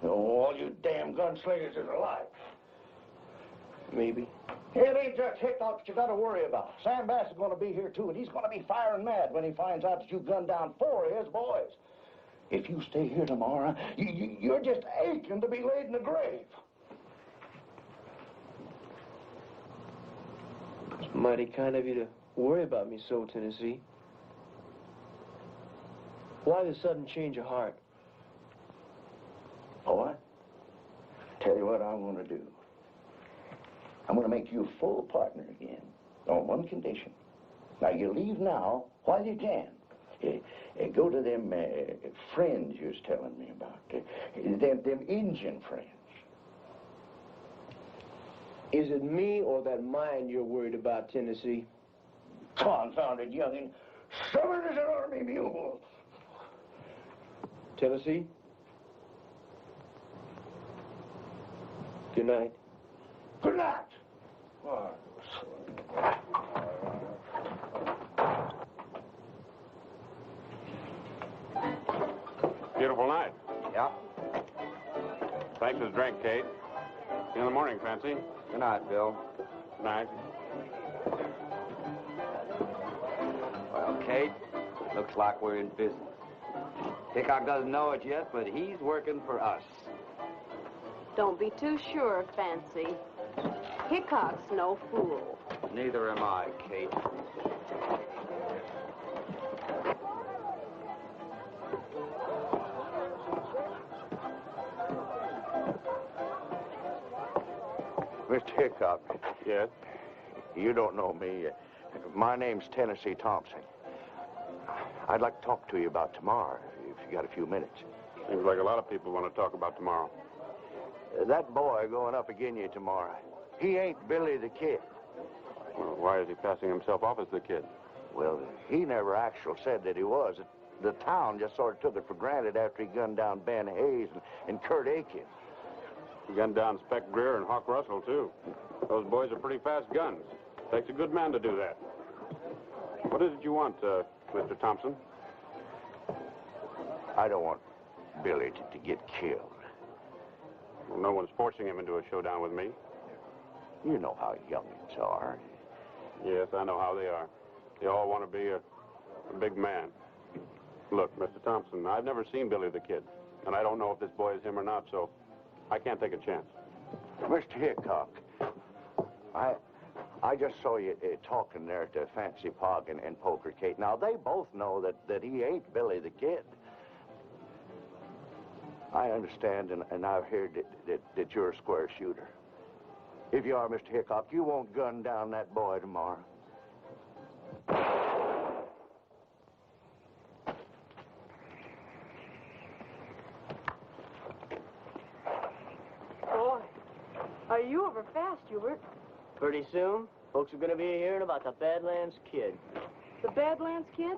Oh, all you damn gunslingers is alive. Maybe. It ain't just Hickok that you got to worry about. Sam Bass is going to be here, too, and he's going to be firing mad when he finds out that you gunned down 4 of his boys. If you stay here tomorrow, you're just aching to be laid in the grave. It's mighty kind of you to worry about me so, Tennessee. Why the sudden change of heart? Boy, tell you what I'm going to do. I'm going to make you a full partner again, on one condition. Now, you leave now while you can. Go to them friends you was telling me about, them Indian friends. Is it me or that mind you're worried about, Tennessee? Confounded youngin', stubborn as an army mule. Tennessee? Good night. Good night. Beautiful night. Yeah. Thanks for the drink, Kate. See you in the morning, Fancy. Good night, Bill. Good night. Well, Kate, looks like we're in business. Hickok doesn't know it yet, but he's working for us. Don't be too sure, Fancy. Hickok's no fool. Neither am I, Kate. Mr. Hickok. Yes? You don't know me. My name's Tennessee Thompson. I'd like to talk to you about tomorrow, if you got a few minutes. Seems like a lot of people want to talk about tomorrow. That boy going up again you tomorrow, he ain't Billy the Kid. Well, why is he passing himself off as the kid? Well, he never actually said that he was. The town just sort of took it for granted after he gunned down Ben Hayes and Kurt Aiken. He gunned down Spec Greer and Hawk Russell, too. Those boys are pretty fast guns. Takes a good man to do that. What is it you want, Mr. Thompson? I don't want Billy to get killed. Well, no one's forcing him into a showdown with me. You know how youngins are. Yes, I know how they are. They all want to be a big man. Look, Mr. Thompson, I've never seen Billy the Kid, and I don't know if this boy is him or not, so I can't take a chance. Mr. Hickok, I just saw you talking there to Fancy Pog and Poker Kate. Now, they both know that he ain't Billy the Kid. I understand, and I've heard that you're a square shooter. If you are, Mr. Hickok, you won't gun down that boy tomorrow. Boy, are you over fast, Hubert? Pretty soon, folks are going to be hearing about the Badlands Kid. The Badlands Kid?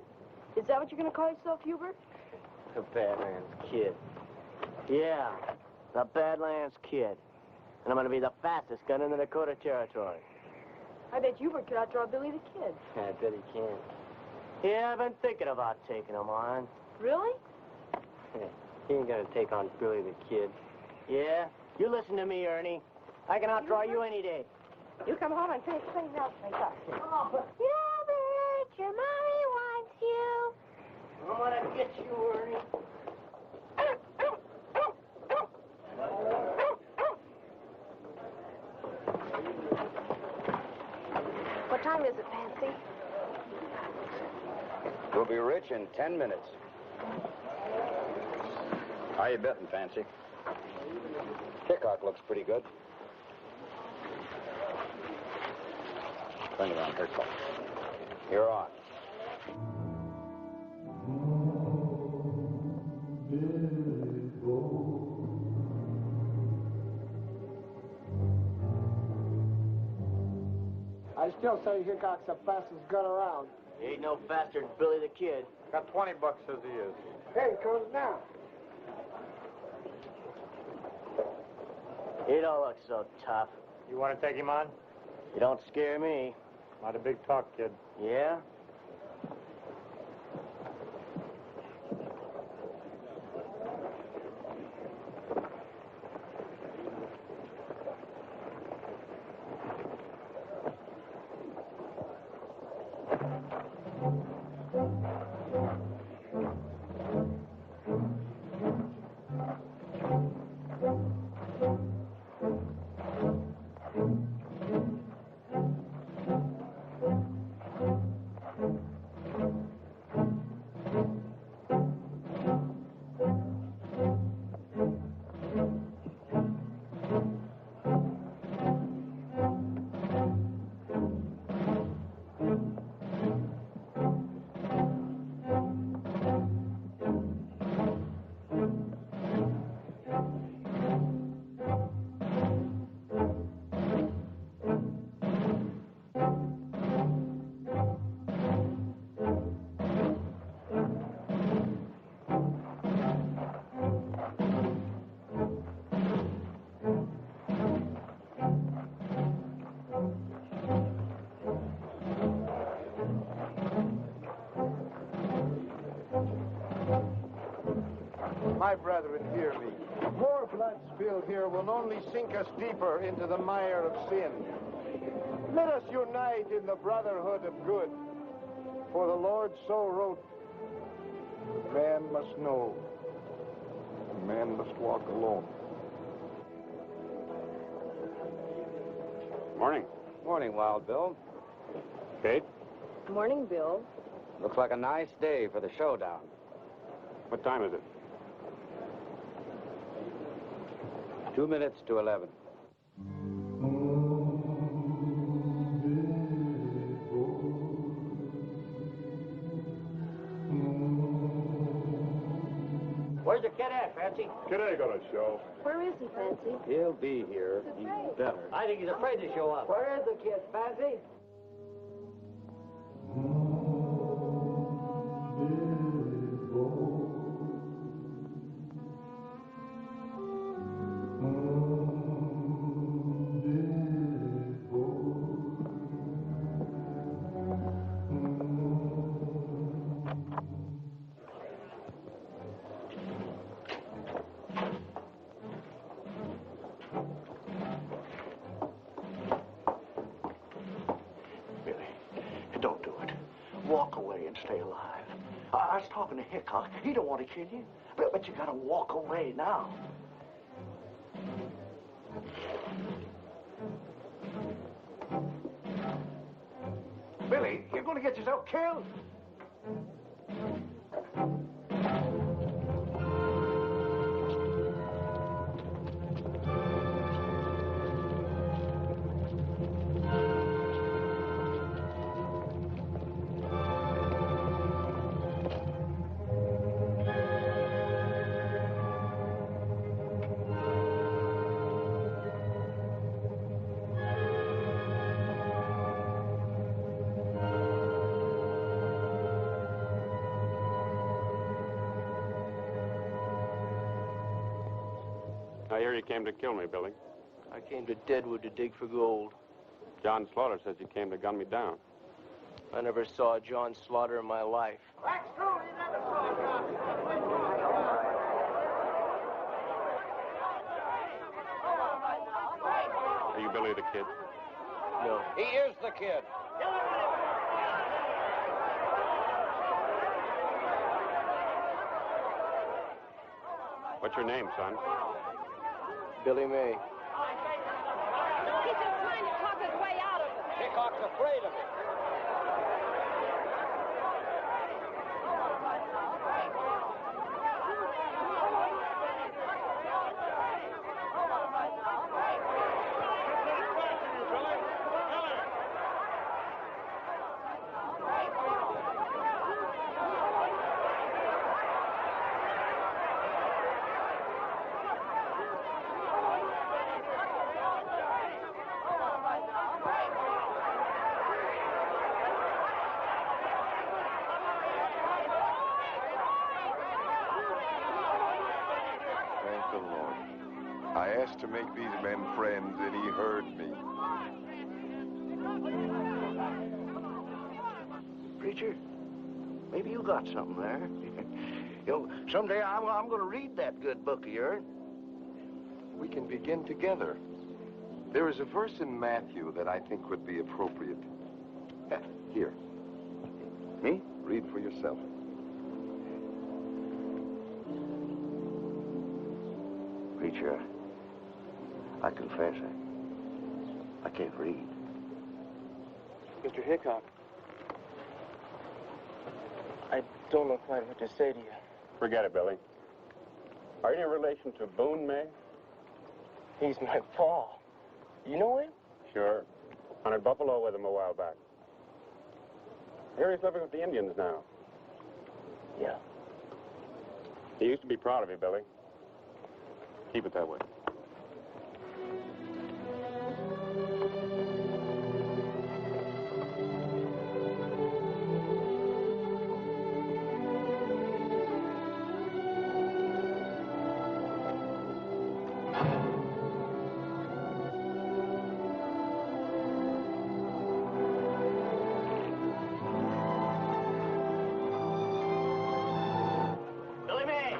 Is that what you're going to call yourself, Hubert? The Badlands Kid. Yeah, the Badlands Kid. And I'm going to be the fastest gun in the Dakota Territory. I bet Hubert could outdraw Billy the Kid. I bet he can. Yeah, I've been thinking about taking him on. Really? He ain't going to take on Billy the Kid. Yeah? You listen to me, Ernie. I can outdraw you any day. You come home and finish things up, Hickok. Hubert, your mommy wants you. I'm going to get you, Ernie. time is it, Fancy? We'll be rich in 10 minutes. How you betting, Fancy? Hickok looks pretty good. Turn it on, Hickok. You're on. I still say Hickok's the fastest gun around. He ain't no faster than Billy the Kid. Got 20 bucks, says he is. Hey, he comes now. He don't look so tough. You want to take him on? You don't scare me. Not a big talk, kid. Yeah? My brethren, hear me. More blood spilled here will only sink us deeper into the mire of sin. Let us unite in the brotherhood of good. For the Lord so wrote, man must know, and man must walk alone. Morning. Morning, Wild Bill. Kate? Morning, Bill. Looks like a nice day for the showdown. What time is it? 2 minutes to 11. Where's the kid at, Fancy? Kid ain't got a show. Where is he, Fancy? He'll be here. He's better. I think he's afraid to show up. Where is the kid, Fancy? Don't do it. Walk away and stay alive. I was talking to Hickok. He don't want to kill you. But you gotta walk away now. Billy, you're gonna get yourself killed. I hear you came to kill me, Billy. I came to Deadwood to dig for gold. John Slaughter says you came to gun me down. I never saw John Slaughter in my life. Are you Billy the Kid? No. He is the kid. What's your name, son? Billy May. He's just trying to talk his way out of it. Hickok's afraid of it. Thank the Lord. I asked to make these men friends, and he heard me. Preacher, maybe you got something there. Someday I'm going to read that good book of yours. We can begin together. There is a verse in Matthew that I think would be appropriate. Here. Me? Read for yourself. Preacher, I confess I can't read. Mr. Hickok, I don't know quite what to say to you. Forget it, Billy. Are you any relation to Boone May? He's my pa. You know him? Sure. Hunted buffalo with him a while back. Here he's living with the Indians now. Yeah. He used to be proud of you, Billy. Keep it that way. Billy May.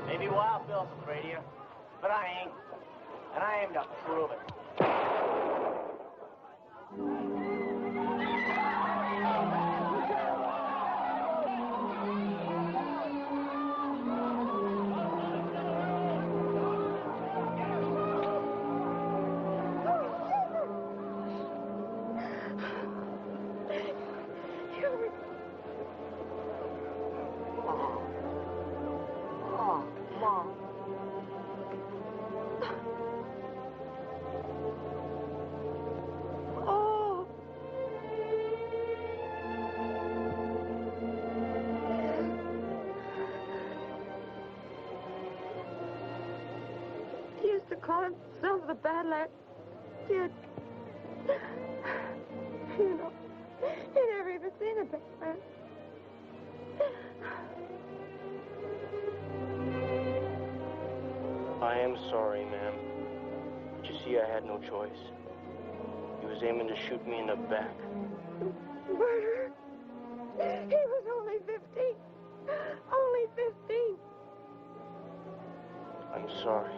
Maybe Wild Bill's afraid of you, but I ain't. And I aim to prove it. Mom. Oh. He used to call himself the Bad Lad Kid. You know, he never even seen a bad man. I am sorry, ma'am. But you see, I had no choice. He was aiming to shoot me in the back. Murder? He was only 15. Only 15. I'm sorry.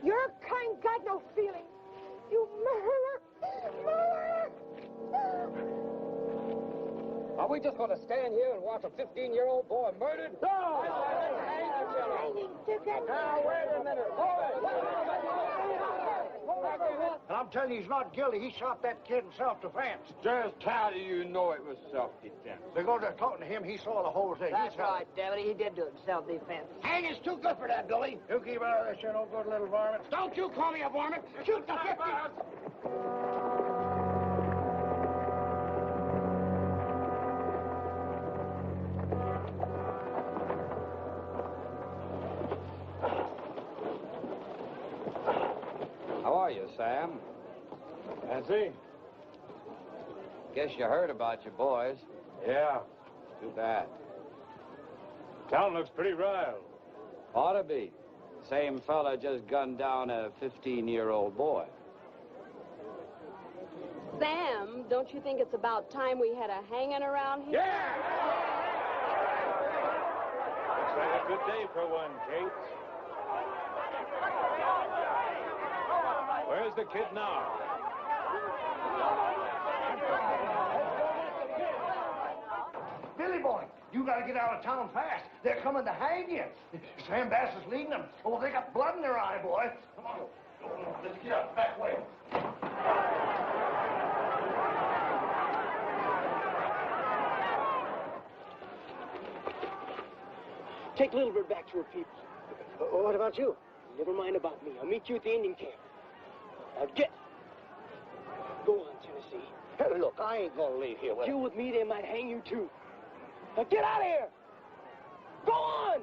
Your kind got no feeling. You murderer! Murderer! Are we just going to stand here and watch a 15-year-old boy murdered? No! Now, wait a minute. And I'm telling you, he's not guilty. He shot that kid in self-defense. Just how do you know it was self-defense? They're going to talking to him. He saw the whole thing. That's right, Deputy. He did do it in self-defense. Hang is too good for that, Billy. You keep out of this, you no good little varmint. Don't you call me a varmint. Shoot the 50. How are you, Sam? Nancy? Guess you heard about your boys. Yeah. Too bad. Town looks pretty riled. Ought to be. Same fella just gunned down a 15-year-old boy. Sam, don't you think it's about time we had a hanging around here? Looks like a good day for one, Kate. Where's the kid now? Billy boy, You got to get out of town fast. They're coming to hang you. Sam Bass is leading them. Oh, they got blood in their eye, boy. Come on. Let's get out back way. Take Little Bird back to her people. What about you? Never mind about me. I'll meet you at the Indian camp. Now get. Go on, Tennessee. Hey, look, I ain't gonna leave here with You with me, they might hang you too. Now get out of here! Go on!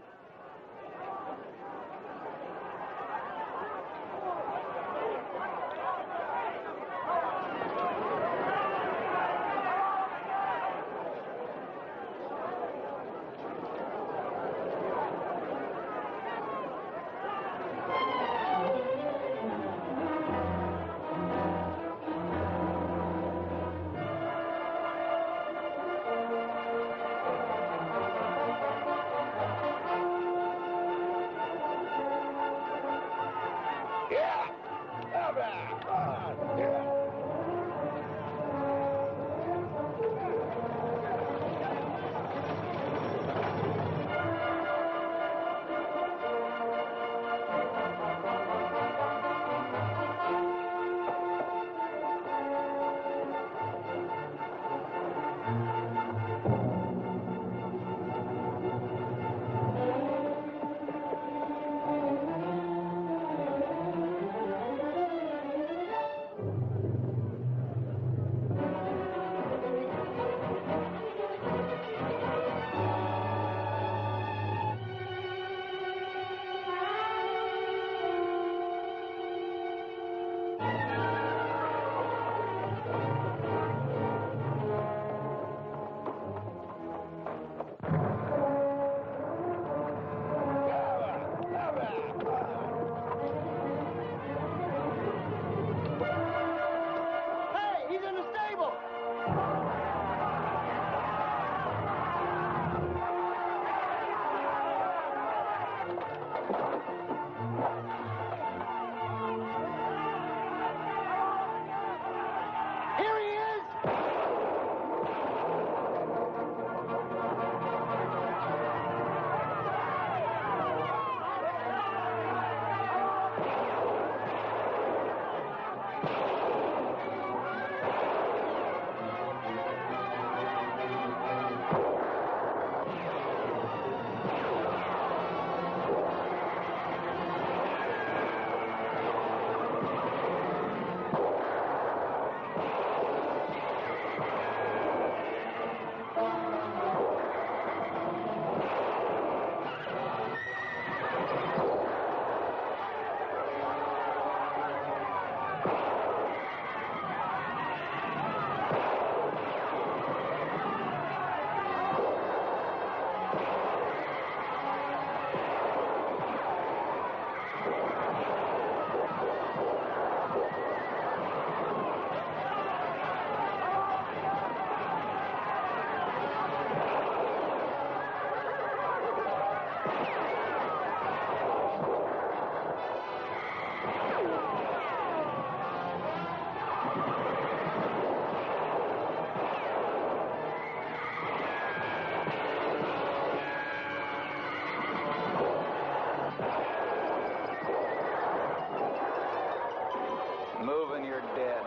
Moving, you're dead.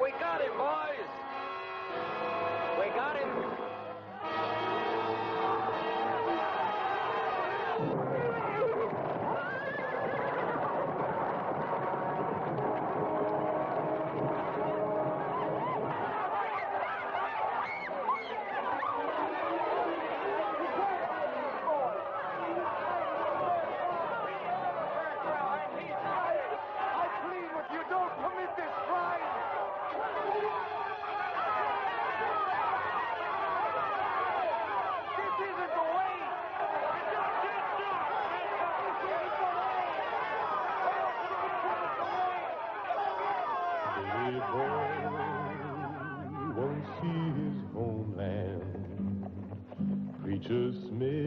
We got him, boys! We got him! Billy boy won't see his homeland. Preacher Smith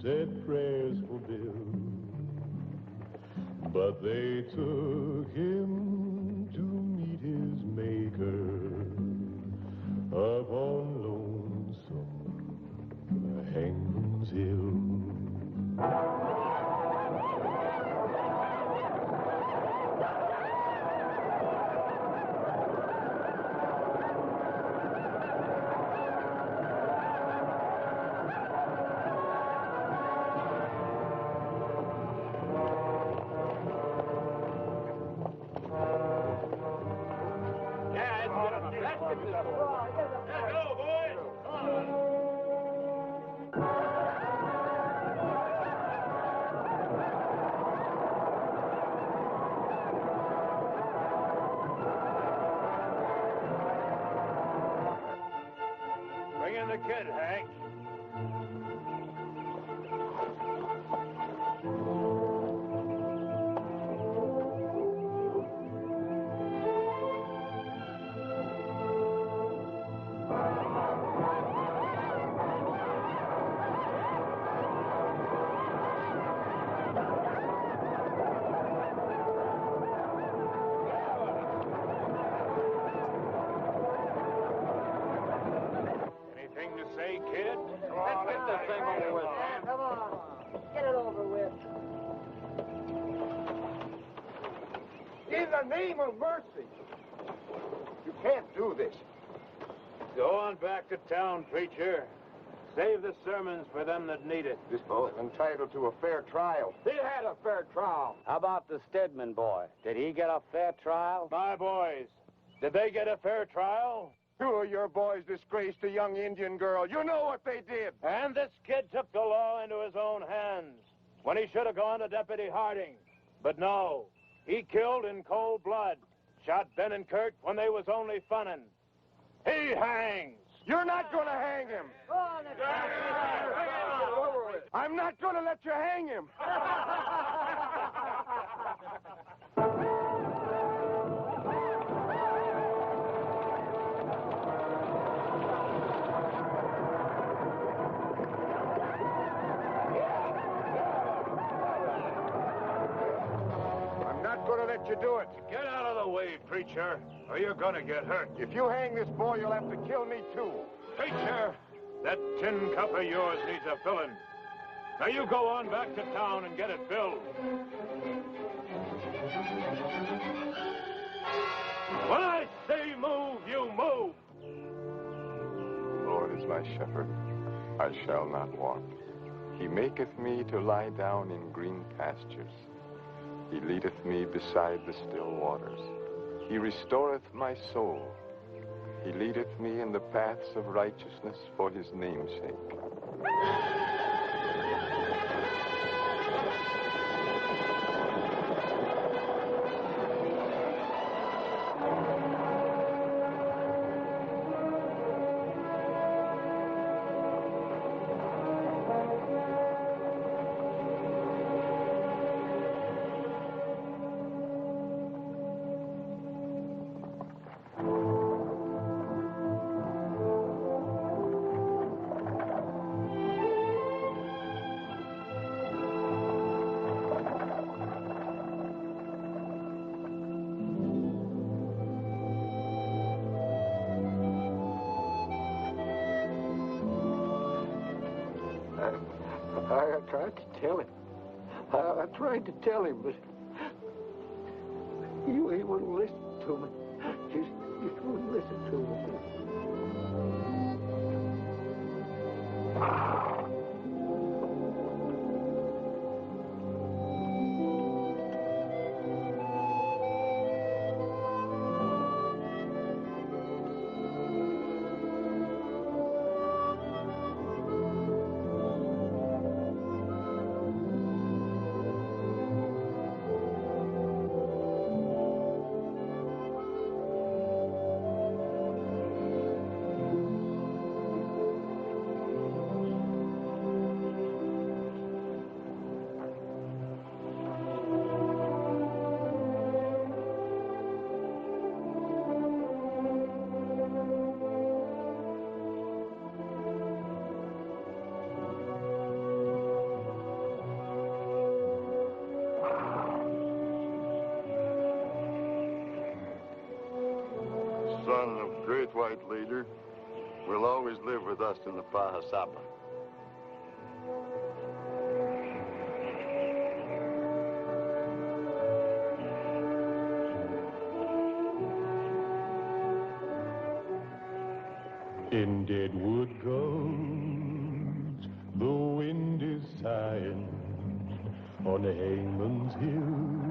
said prayers for Bill, but they took him to meet his maker up on Low Hangman's Hill. Bring in the kid, Hank. Anything to say, kid? Let's get this thing over with. Come on. Get it over with. In the name of mercy. You can't do this. Go on back to town, preacher. Save the sermons for them that need it. This boy's entitled to a fair trial. He had a fair trial. How about the Stedman boy? Did he get a fair trial? My boys, did they get a fair trial? Two of your boys disgraced a young Indian girl. You know what they did. And this kid took the law into his own hands when he should have gone to Deputy Harding. But no, he killed in cold blood, shot Ben and Kurt when they was only funnin'. He hangs. You're not going to hang him. I'm not going to let you hang him. I'm not going to let you do it. Get out of the way, preacher, or you're going to get hurt. If you hang this boy, you'll have to kill me, too. Preacher, that tin cup of yours needs a filling. Now you go on back to town and get it filled. When I say move, you move. The Lord is my shepherd, I shall not want. He maketh me to lie down in green pastures. He leadeth me beside the still waters. He restoreth my soul. He leadeth me in the paths of righteousness for his name's sake. I tried to tell him. I tried to tell him, but he wouldn't listen to me. Just wouldn't listen to me. Son of great white leader will always live with us in the Pahasapa. In Deadwood gulch, the wind is sighing on Hangman's Hill.